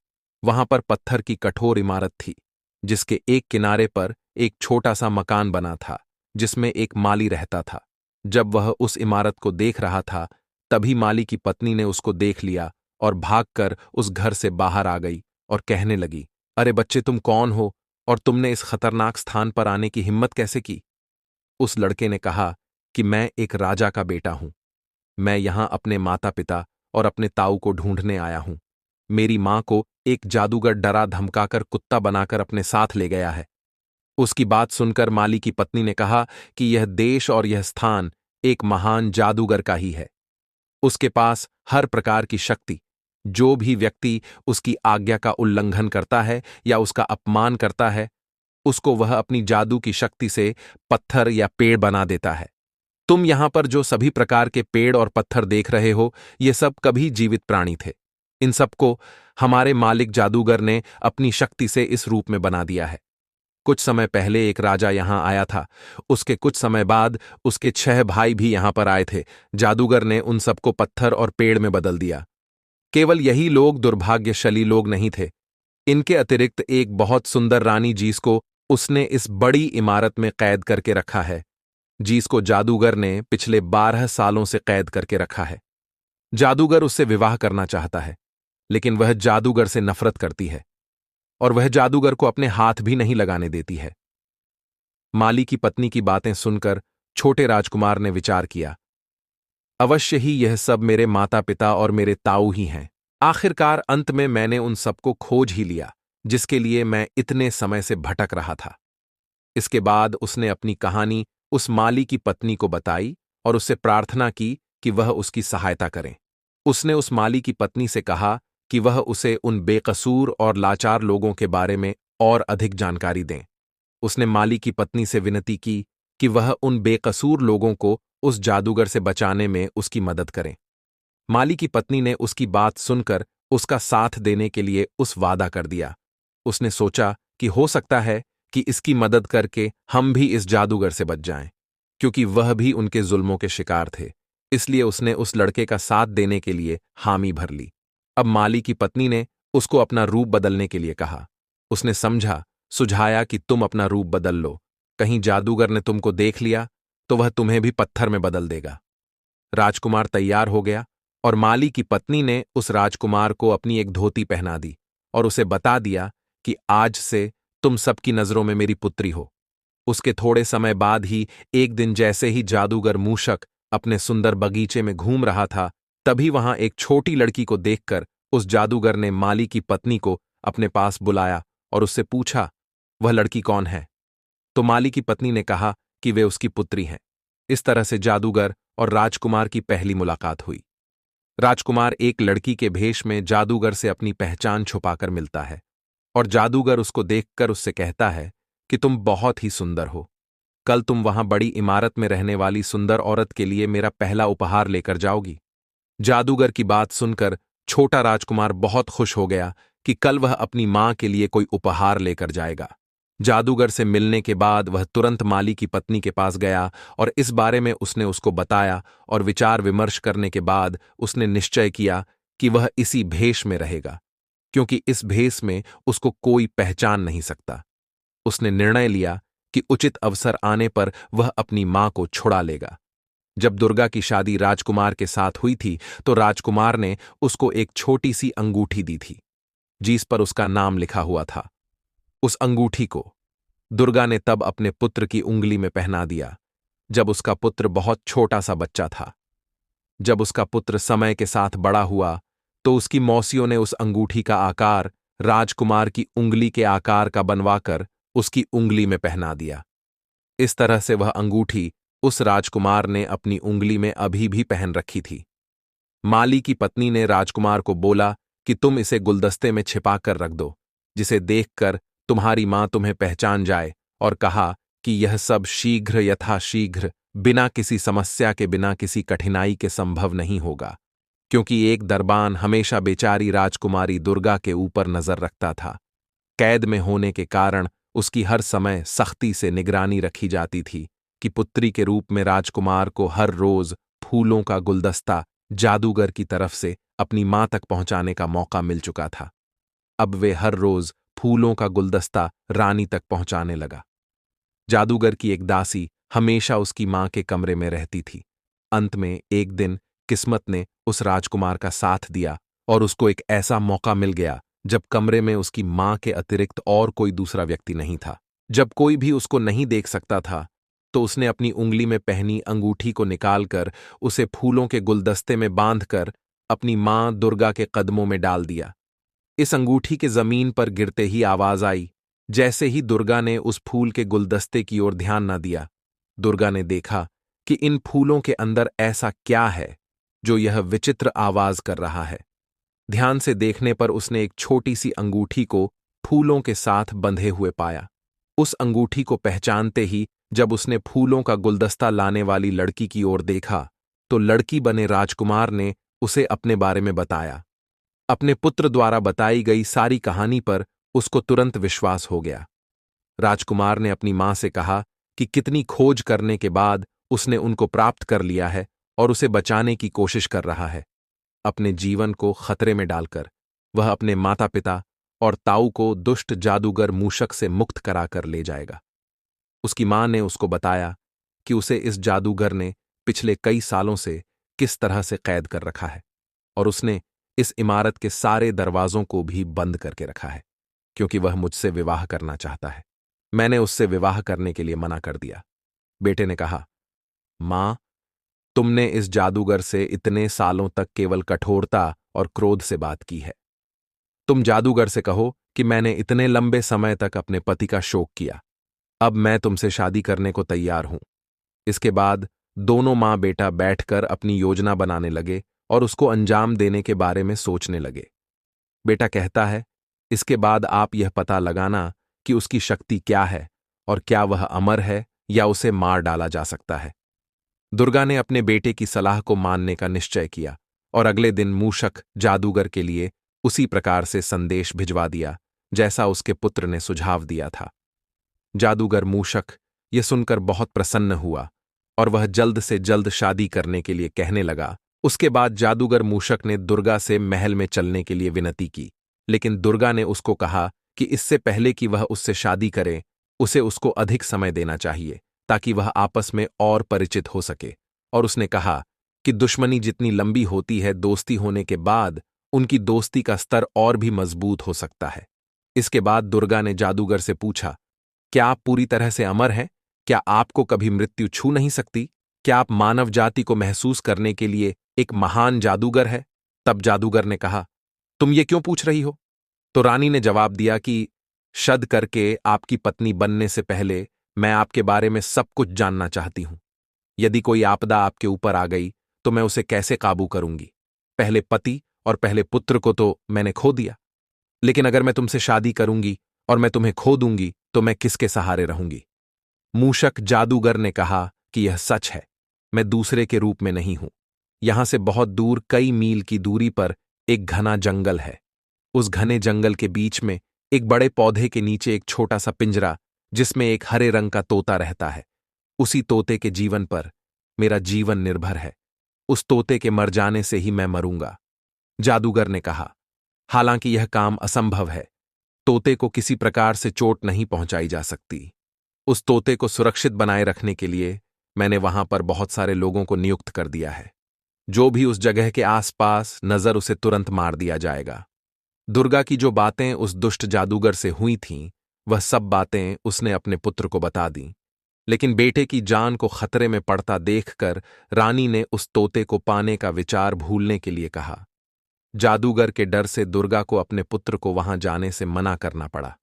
वहां पर पत्थर की कठोर इमारत थी, जिसके एक किनारे पर एक छोटा सा मकान बना था जिसमें एक माली रहता था। जब वह उस इमारत को देख रहा था, तभी माली की पत्नी ने उसको देख लिया और भागकर उस घर से बाहर आ गई और कहने लगी, अरे बच्चे, तुम कौन हो और तुमने इस खतरनाक स्थान पर आने की हिम्मत कैसे की? उस लड़के ने कहा कि मैं एक राजा का बेटा हूं। मैं यहां अपने माता पिता और अपने ताऊ को ढूंढने आया हूं। मेरी मां को एक जादूगर डरा धमकाकर कुत्ता बनाकर अपने साथ ले गया है। उसकी बात सुनकर माली की पत्नी ने कहा कि यह देश और यह स्थान एक महान जादूगर का ही है। उसके पास हर प्रकार की शक्ति, जो भी व्यक्ति उसकी आज्ञा का उल्लंघन करता है या उसका अपमान करता है, उसको वह अपनी जादू की शक्ति से पत्थर या पेड़ बना देता है। तुम यहां पर जो सभी प्रकार के पेड़ और पत्थर देख रहे हो, ये सब कभी जीवित प्राणी थे। इन सबको हमारे मालिक जादूगर ने अपनी शक्ति से इस रूप में बना दिया है। कुछ समय पहले एक राजा यहां आया था। उसके कुछ समय बाद उसके 6 भाई भी यहां पर आए थे। जादूगर ने उन सबको पत्थर और पेड़ में बदल दिया। केवल यही लोग दुर्भाग्यशाली लोग नहीं थे। इनके अतिरिक्त एक बहुत सुंदर रानी जिसको उसने इस बड़ी इमारत में कैद करके रखा है, जिसको जादूगर ने पिछले 12 सालों से कैद करके रखा है। जादूगर उससे विवाह करना चाहता है, लेकिन वह जादूगर से नफरत करती है और वह जादूगर को अपने हाथ भी नहीं लगाने देती है। माली की पत्नी की बातें सुनकर छोटे राजकुमार ने विचार किया, अवश्य ही यह सब मेरे माता पिता और मेरे ताऊ ही हैं। आखिरकार अंत में मैंने उन सबको खोज ही लिया जिसके लिए मैं इतने समय से भटक रहा था। इसके बाद उसने अपनी कहानी उस माली की पत्नी को बताई और उससे प्रार्थना की कि वह उसकी सहायता करें। उसने उस माली की पत्नी से कहा कि वह उसे उन बेकसूर और लाचार लोगों के बारे में और अधिक जानकारी दें। उसने माली की पत्नी से विनती की कि वह उन बेकसूर लोगों को उस जादूगर से बचाने में उसकी मदद करें। माली की पत्नी ने उसकी बात सुनकर उसका साथ देने के लिए उस वादा कर दिया। उसने सोचा कि हो सकता है कि इसकी मदद करके हम भी इस जादूगर से बच जाएं, क्योंकि वह भी उनके जुल्मों के शिकार थे। इसलिए उसने उस लड़के का साथ देने के लिए हामी भर ली। अब माली की पत्नी ने उसको अपना रूप बदलने के लिए कहा। उसने सुझाया कि तुम अपना रूप बदल लो, कहीं जादूगर ने तुमको देख लिया तो वह तुम्हें भी पत्थर में बदल देगा। राजकुमार तैयार हो गया और माली की पत्नी ने उस राजकुमार को अपनी एक धोती पहना दी और उसे बता दिया कि आज से तुम सबकी नजरों में मेरी पुत्री हो। उसके थोड़े समय बाद ही एक दिन जैसे ही जादूगर मूषक अपने सुंदर बगीचे में घूम रहा था, तभी वहां एक छोटी लड़की को देखकर उस जादूगर ने माली की पत्नी को अपने पास बुलाया और उससे पूछा, वह लड़की कौन है? तो माली की पत्नी ने कहा कि वे उसकी पुत्री हैं। इस तरह से जादूगर और राजकुमार की पहली मुलाकात हुई। राजकुमार एक लड़की के भेष में जादूगर से अपनी पहचान छुपाकर मिलता है और जादूगर उसको देखकर उससे कहता है कि तुम बहुत ही सुंदर हो। कल तुम वहां बड़ी इमारत में रहने वाली सुंदर औरत के लिए मेरा पहला उपहार लेकर जाओगी। जादूगर की बात सुनकर छोटा राजकुमार बहुत खुश हो गया कि कल वह अपनी मां के लिए कोई उपहार लेकर जाएगा। जादूगर से मिलने के बाद वह तुरंत माली की पत्नी के पास गया और इस बारे में उसने उसको बताया और विचार विमर्श करने के बाद उसने निश्चय किया कि वह इसी भेष में रहेगा, क्योंकि इस भेष में उसको कोई पहचान नहीं सकता। उसने निर्णय लिया कि उचित अवसर आने पर वह अपनी मां को छुड़ा लेगा। जब दुर्गा की शादी राजकुमार के साथ हुई थी तो राजकुमार ने उसको एक छोटी सी अंगूठी दी थी जिस पर उसका नाम लिखा हुआ था। उस अंगूठी को दुर्गा ने तब अपने पुत्र की उंगली में पहना दिया जब उसका पुत्र बहुत छोटा सा बच्चा था। जब उसका पुत्र समय के साथ बड़ा हुआ तो उसकी मौसियों ने उस अंगूठी का आकार राजकुमार की उंगली के आकार का बनवाकर उसकी उंगली में पहना दिया। इस तरह से वह अंगूठी उस राजकुमार ने अपनी उंगली में अभी भी पहन रखी थी। माली की पत्नी ने राजकुमार को बोला कि तुम इसे गुलदस्ते में छिपा कर रख दो, जिसे देखकर तुम्हारी मां तुम्हें पहचान जाए, और कहा कि यह सब शीघ्र यथाशीघ्र बिना किसी समस्या के, बिना किसी कठिनाई के संभव नहीं होगा, क्योंकि एक दरबान हमेशा बेचारी राजकुमारी दुर्गा के ऊपर नजर रखता था। कैद में होने के कारण उसकी हर समय सख्ती से निगरानी रखी जाती थी कि पुत्री के रूप में राजकुमार को हर रोज फूलों का गुलदस्ता जादूगर की तरफ से अपनी मां तक पहुंचाने का मौका मिल चुका था। अब वे हर रोज फूलों का गुलदस्ता रानी तक पहुंचाने लगा। जादूगर की एक दासी हमेशा उसकी मां के कमरे में रहती थी। अंत में एक दिन किस्मत ने उस राजकुमार का साथ दिया और उसको एक ऐसा मौका मिल गया जब कमरे में उसकी मां के अतिरिक्त और कोई दूसरा व्यक्ति नहीं था। जब कोई भी उसको नहीं देख सकता था तो उसने अपनी उंगली में पहनी अंगूठी को निकालकर उसे फूलों के गुलदस्ते में बांधकर अपनी मां दुर्गा के कदमों में डाल दिया। इस अंगूठी के जमीन पर गिरते ही आवाज आई। जैसे ही दुर्गा ने उस फूल के गुलदस्ते की ओर ध्यान न दिया, दुर्गा ने देखा कि इन फूलों के अंदर ऐसा क्या है जो यह विचित्र आवाज कर रहा है। ध्यान से देखने पर उसने एक छोटी सी अंगूठी को फूलों के साथ बंधे हुए पाया। उस अंगूठी को पहचानते ही जब उसने फूलों का गुलदस्ता लाने वाली लड़की की ओर देखा तो लड़की बने राजकुमार ने उसे अपने बारे में बताया। अपने पुत्र द्वारा बताई गई सारी कहानी पर उसको तुरंत विश्वास हो गया। राजकुमार ने अपनी मां से कहा कि कितनी खोज करने के बाद उसने उनको प्राप्त कर लिया है और उसे बचाने की कोशिश कर रहा है। अपने जीवन को खतरे में डालकर वह अपने माता पिता और ताऊ को दुष्ट जादूगर मूषक से मुक्त कराकर ले जाएगा। उसकी मां ने उसको बताया कि उसे इस जादूगर ने पिछले कई सालों से किस तरह से कैद कर रखा है। और उसने इस इमारत के सारे दरवाजों को भी बंद करके रखा है, क्योंकि वह मुझसे विवाह करना चाहता है। मैंने उससे विवाह करने के लिए मना कर दिया। बेटे ने कहा, मां, तुमने इस जादूगर से इतने सालों तक केवल कठोरता और क्रोध से बात की है। तुम जादूगर से कहो कि मैंने इतने लंबे समय तक अपने पति का शोक किया। अब मैं तुमसे शादी करने को तैयार हूं। इसके बाद दोनों मां बेटा बैठकर अपनी योजना बनाने लगे और उसको अंजाम देने के बारे में सोचने लगे। बेटा कहता है, इसके बाद आप यह पता लगाना कि उसकी शक्ति क्या है और क्या वह अमर है या उसे मार डाला जा सकता है। दुर्गा ने अपने बेटे की सलाह को मानने का निश्चय किया और अगले दिन मूषक जादूगर के लिए उसी प्रकार से संदेश भिजवा दिया जैसा उसके पुत्र ने सुझाव दिया था। जादूगर मूषक यह सुनकर बहुत प्रसन्न हुआ और वह जल्द से जल्द शादी करने के लिए कहने लगा। उसके बाद जादूगर मूषक ने दुर्गा से महल में चलने के लिए विनती की, लेकिन दुर्गा ने उसको कहा कि इससे पहले कि वह उससे शादी करे, उसे उसको अधिक समय देना चाहिए ताकि वह आपस में और परिचित हो सके। और उसने कहा कि दुश्मनी जितनी लंबी होती है, दोस्ती होने के बाद उनकी दोस्ती का स्तर और भी मजबूत हो सकता है। इसके बाद दुर्गा ने जादूगर से पूछा, क्या आप पूरी तरह से अमर हैं? क्या आपको कभी मृत्यु छू नहीं सकती? क्या आप मानव जाति को महसूस करने के लिए एक महान जादूगर है? तब जादूगर ने कहा, तुम ये क्यों पूछ रही हो? तो रानी ने जवाब दिया कि शद करके आपकी पत्नी बनने से पहले मैं आपके बारे में सब कुछ जानना चाहती हूं। यदि कोई आपदा आपके ऊपर आ गई तो मैं उसे कैसे काबू करूंगी? पहले पति और पहले पुत्र को तो मैंने खो दिया, लेकिन अगर मैं तुमसे शादी करूंगी और मैं तुम्हें खो दूंगी तो मैं किसके सहारे रहूंगी? मूषक जादूगर ने कहा कि यह सच है, मैं दूसरे के रूप में नहीं हूं। यहां से बहुत दूर कई मील की दूरी पर एक घना जंगल है। उस घने जंगल के बीच में एक बड़े पौधे के नीचे एक छोटा सा पिंजरा, जिसमें एक हरे रंग का तोता रहता है। उसी तोते के जीवन पर मेरा जीवन निर्भर है। उस तोते के मर जाने से ही मैं मरूंगा। जादूगर ने कहा, हालांकि यह काम असंभव है। तोते को किसी प्रकार से चोट नहीं पहुंचाई जा सकती। उस तोते को सुरक्षित बनाए रखने के लिए मैंने वहां पर बहुत सारे लोगों को नियुक्त कर दिया है। जो भी उस जगह के आसपास नजर, उसे तुरंत मार दिया जाएगा। दुर्गा की जो बातें उस दुष्ट जादूगर से हुई थीं, वह सब बातें उसने अपने पुत्र को बता दी। लेकिन बेटे की जान को खतरे में पड़ता देखकर रानी ने उस तोते को पाने का विचार भूलने के लिए कहा। जादूगर के डर से दुर्गा को अपने पुत्र को वहां जाने से मना करना पड़ा।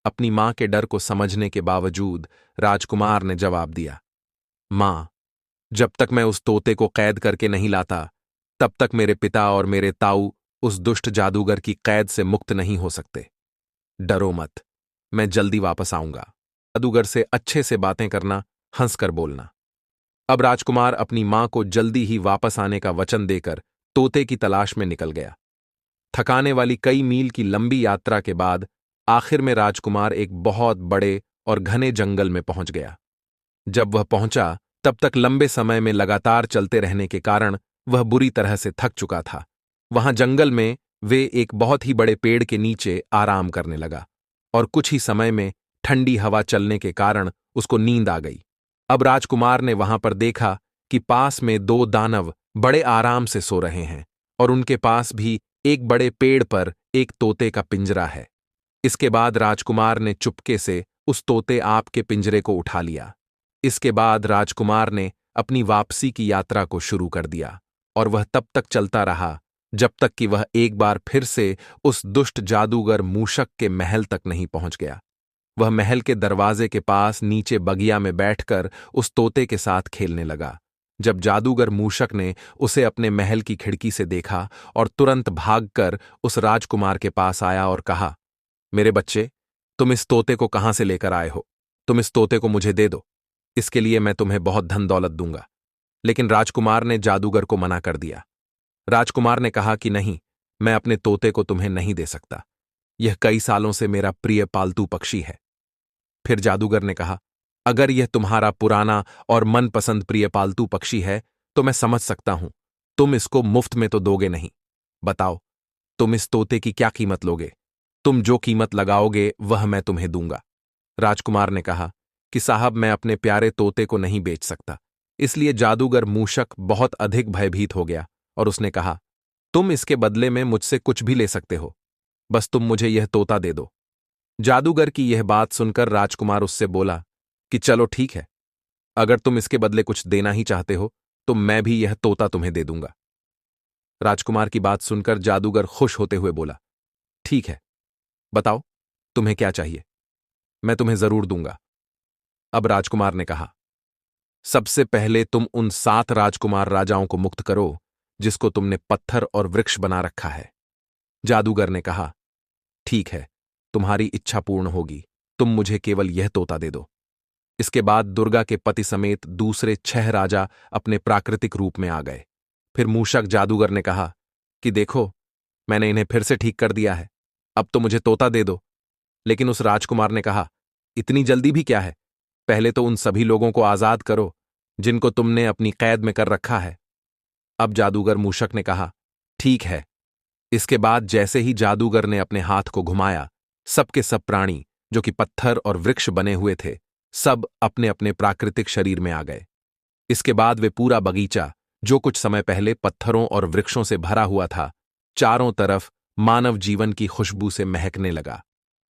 अपनी मां के डर को समझने के बावजूद राजकुमार ने जवाब दिया, मां, जब तक मैं उस तोते को कैद करके नहीं लाता, तब तक मेरे पिता और मेरे ताऊ उस दुष्ट जादूगर की कैद से मुक्त नहीं हो सकते। डरो मत, मैं जल्दी वापस आऊंगा। जादूगर से अच्छे से बातें करना, हंसकर बोलना। अब राजकुमार अपनी मां को जल्दी ही वापस आने का वचन देकर तोते की तलाश में निकल गया। थकाने वाली कई मील की लंबी यात्रा के बाद आखिर में राजकुमार एक बहुत बड़े और घने जंगल में पहुंच गया। जब वह पहुंचा, तब तक लंबे समय में लगातार चलते रहने के कारण वह बुरी तरह से थक चुका था। वहां जंगल में वे एक बहुत ही बड़े पेड़ के नीचे आराम करने लगा और कुछ ही समय में ठंडी हवा चलने के कारण उसको नींद आ गई। अब राजकुमार ने वहां पर देखा कि पास में दो दानव बड़े आराम से सो रहे हैं और उनके पास भी एक बड़े पेड़ पर एक तोते का पिंजरा है। इसके बाद राजकुमार ने चुपके से उस तोते आप के पिंजरे को उठा लिया। इसके बाद राजकुमार ने अपनी वापसी की यात्रा को शुरू कर दिया और वह तब तक चलता रहा जब तक कि वह एक बार फिर से उस दुष्ट जादूगर मूषक के महल तक नहीं पहुंच गया। वह महल के दरवाजे के पास नीचे बगिया में बैठकर उस तोते के साथ खेलने लगा। जब जादूगर मूषक ने उसे अपने महल की खिड़की से देखा और तुरंत भागकर उस राजकुमार के पास आया और कहा, मेरे बच्चे, तुम इस तोते को कहां से लेकर आए हो? तुम इस तोते को मुझे दे दो, इसके लिए मैं तुम्हें बहुत धन दौलत दूंगा। लेकिन राजकुमार ने जादूगर को मना कर दिया। राजकुमार ने कहा कि नहीं, मैं अपने तोते को तुम्हें नहीं दे सकता। यह कई सालों से मेरा प्रिय पालतू पक्षी है। फिर जादूगर ने कहा, अगर यह तुम्हारा पुराना और मनपसंद प्रिय पालतू पक्षी है तो मैं समझ सकता हूं, तुम इसको मुफ्त में तो दोगे नहीं। बताओ, तुम इस तोते की क्या कीमत लोगे? तुम जो कीमत लगाओगे वह मैं तुम्हें दूंगा। राजकुमार ने कहा कि साहब, मैं अपने प्यारे तोते को नहीं बेच सकता। इसलिए जादूगर मूषक बहुत अधिक भयभीत हो गया और उसने कहा, तुम इसके बदले में मुझसे कुछ भी ले सकते हो, बस तुम मुझे यह तोता दे दो। जादूगर की यह बात सुनकर राजकुमार उससे बोला कि चलो ठीक है, अगर तुम इसके बदले कुछ देना ही चाहते हो तो मैं भी यह तोता तुम्हें दे दूंगा। राजकुमार की बात सुनकर जादूगर खुश होते हुए बोला, ठीक है, बताओ तुम्हें क्या चाहिए, मैं तुम्हें जरूर दूंगा। अब राजकुमार ने कहा, सबसे पहले तुम उन 7 राजकुमार राजाओं को मुक्त करो जिसको तुमने पत्थर और वृक्ष बना रखा है। जादूगर ने कहा, ठीक है, तुम्हारी इच्छा पूर्ण होगी, तुम मुझे केवल यह तोता दे दो। इसके बाद दुर्गा के पति समेत दूसरे 6 राजा अपने प्राकृतिक रूप में आ गए। फिर मूषक जादूगर ने कहा कि देखो, मैंने इन्हें फिर से ठीक कर दिया है, अब तो मुझे तोता दे दो। लेकिन उस राजकुमार ने कहा, इतनी जल्दी भी क्या है, पहले तो उन सभी लोगों को आजाद करो जिनको तुमने अपनी कैद में कर रखा है। अब जादूगर मूषक ने कहा, ठीक है। इसके बाद जैसे ही जादूगर ने अपने हाथ को घुमाया, सबके सब प्राणी जो कि पत्थर और वृक्ष बने हुए थे, सब अपने अपने प्राकृतिक शरीर में आ गए। इसके बाद वे पूरा बगीचा, जो कुछ समय पहले पत्थरों और वृक्षों से भरा हुआ था, चारों तरफ मानव जीवन की खुशबू से महकने लगा।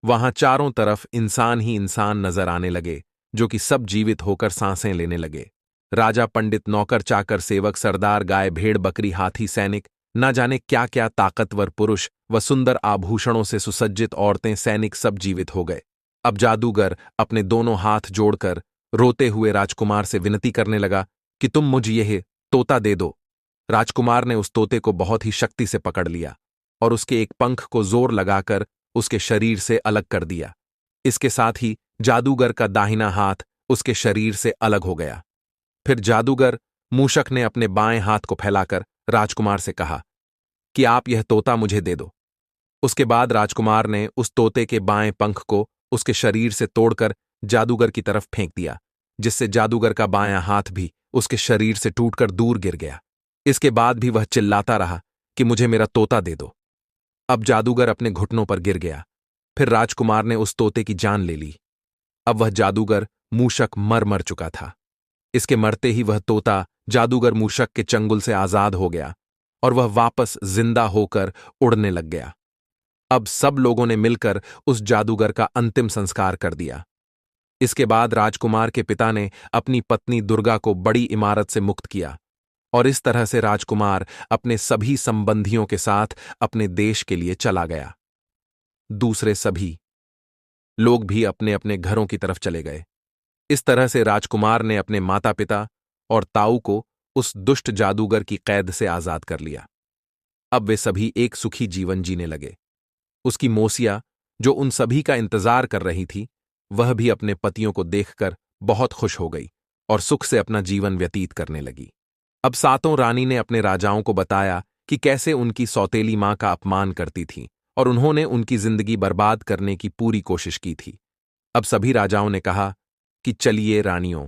वहां चारों तरफ इंसान ही इंसान नजर आने लगे, जो कि सब जीवित होकर सांसें लेने लगे। राजा, पंडित, नौकर, चाकर, सेवक, सरदार, गाय, भेड़, बकरी, हाथी, सैनिक, न जाने क्या क्या ताकतवर पुरुष व सुंदर आभूषणों से सुसज्जित औरतें, सैनिक सब जीवित हो गए। अब जादूगर अपने दोनों हाथ जोड़कर रोते हुए राजकुमार से विनती करने लगा कि तुम मुझे यह तोता दे दो। राजकुमार ने उस तोते को बहुत ही शक्ति से पकड़ लिया और उसके एक पंख को जोर लगाकर उसके शरीर से अलग कर दिया। इसके साथ ही जादूगर का दाहिना हाथ उसके शरीर से अलग हो गया। फिर जादूगर मूषक ने अपने बाएं हाथ को फैलाकर राजकुमार से कहा कि आप यह तोता मुझे दे दो। उसके बाद राजकुमार ने उस तोते के बाएं पंख को उसके शरीर से तोड़कर जादूगर की तरफ फेंक दिया, जिससे जादूगर का बायां हाथ भी उसके शरीर से टूटकर दूर गिर गया। इसके बाद भी वह चिल्लाता रहा कि मुझे मेरा तोता दे दो। अब जादूगर अपने घुटनों पर गिर गया। फिर राजकुमार ने उस तोते की जान ले ली। अब वह जादूगर मूषक मर मर चुका था। इसके मरते ही वह तोता जादूगर मूषक के चंगुल से आजाद हो गया और वह वापस जिंदा होकर उड़ने लग गया। अब सब लोगों ने मिलकर उस जादूगर का अंतिम संस्कार कर दिया। इसके बाद राजकुमार के पिता ने अपनी पत्नी दुर्गा को बड़ी इमारत से मुक्त किया और इस तरह से राजकुमार अपने सभी संबंधियों के साथ अपने देश के लिए चला गया। दूसरे सभी लोग भी अपने अपने घरों की तरफ चले गए। इस तरह से राजकुमार ने अपने माता पिता और ताऊ को उस दुष्ट जादूगर की कैद से आजाद कर लिया। अब वे सभी एक सुखी जीवन जीने लगे। उसकी मौसिया, जो उन सभी का इंतजार कर रही थी, वह भी अपने पतियों को देखकर बहुत खुश हो गई और सुख से अपना जीवन व्यतीत करने लगी। अब 7 रानी ने अपने राजाओं को बताया कि कैसे उनकी सौतेली मां का अपमान करती थीं और उन्होंने उनकी जिंदगी बर्बाद करने की पूरी कोशिश की थी। अब सभी राजाओं ने कहा कि चलिए रानियों,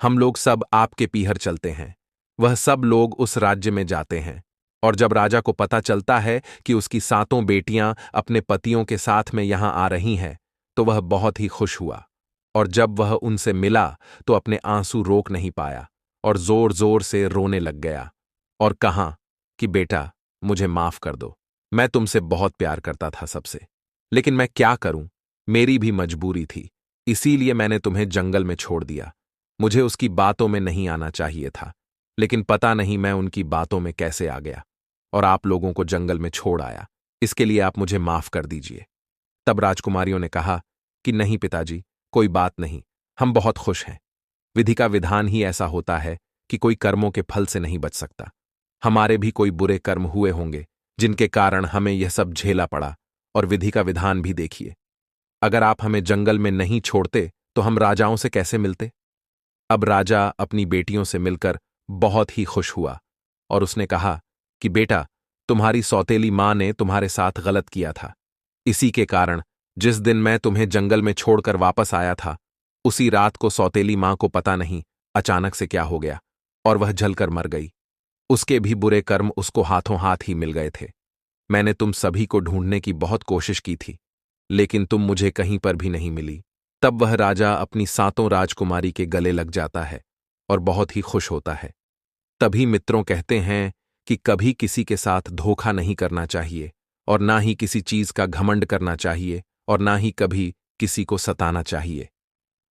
हम लोग सब आपके पीहर चलते हैं। वह सब लोग उस राज्य में जाते हैं और जब राजा को पता चलता है कि उसकी 7 बेटियां अपने पतियों के साथ में यहां आ रही हैं, तो वह बहुत ही खुश हुआ और जब वह उनसे मिला तो अपने आंसू रोक नहीं पाया और जोर जोर से रोने लग गया और कहा कि बेटा, मुझे माफ कर दो, मैं तुमसे बहुत प्यार करता था सबसे, लेकिन मैं क्या करूं, मेरी भी मजबूरी थी, इसीलिए मैंने तुम्हें जंगल में छोड़ दिया। मुझे उसकी बातों में नहीं आना चाहिए था, लेकिन पता नहीं मैं उनकी बातों में कैसे आ गया और आप लोगों को जंगल में छोड़ आया। इसके लिए आप मुझे माफ कर दीजिए। तब राजकुमारियों ने कहा कि नहीं पिताजी, कोई बात नहीं, हम बहुत खुश हैं। विधि का विधान ही ऐसा होता है कि कोई कर्मों के फल से नहीं बच सकता। हमारे भी कोई बुरे कर्म हुए होंगे जिनके कारण हमें यह सब झेला पड़ा, और विधि का विधान भी देखिए, अगर आप हमें जंगल में नहीं छोड़ते तो हम राजाओं से कैसे मिलते। अब राजा अपनी बेटियों से मिलकर बहुत ही खुश हुआ और उसने कहा कि बेटा, तुम्हारी सौतेली मां ने तुम्हारे साथ गलत किया था। इसी के कारण जिस दिन मैं तुम्हें जंगल में छोड़कर वापस आया था, उसी रात को सौतेली मां को पता नहीं अचानक से क्या हो गया और वह जलकर मर गई। उसके भी बुरे कर्म उसको हाथों हाथ ही मिल गए थे। मैंने तुम सभी को ढूंढने की बहुत कोशिश की थी, लेकिन तुम मुझे कहीं पर भी नहीं मिली। तब वह राजा अपनी 7 राजकुमारी के गले लग जाता है और बहुत ही खुश होता है। तभी मित्रों कहते हैं कि कभी किसी के साथ धोखा नहीं करना चाहिए और ना ही किसी चीज का घमंड करना चाहिए और ना ही कभी किसी को सताना चाहिए।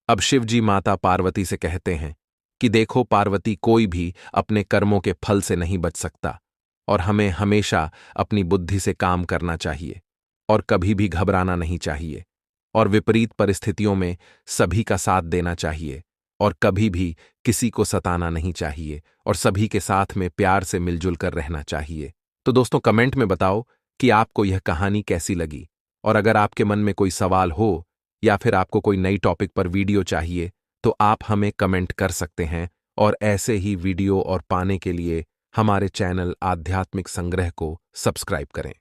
अब शिव जी माता पार्वती से कहते हैं कि देखो पार्वती, कोई भी अपने कर्मों के फल से नहीं बच सकता और हमें हमेशा अपनी बुद्धि से काम करना चाहिए और कभी भी घबराना नहीं चाहिए और विपरीत परिस्थितियों में सभी का साथ देना चाहिए और कभी भी किसी को सताना नहीं चाहिए और सभी के साथ में प्यार से मिलजुल कर रहना चाहिए। तो दोस्तों, कमेंट में बताओ कि आपको यह कहानी कैसी लगी, और अगर आपके मन में कोई सवाल हो या फिर आपको कोई नई टॉपिक पर वीडियो चाहिए तो आप हमें कमेंट कर सकते हैं। और ऐसे ही वीडियो और पाने के लिए हमारे चैनल आध्यात्मिक संग्रह को सब्सक्राइब करें।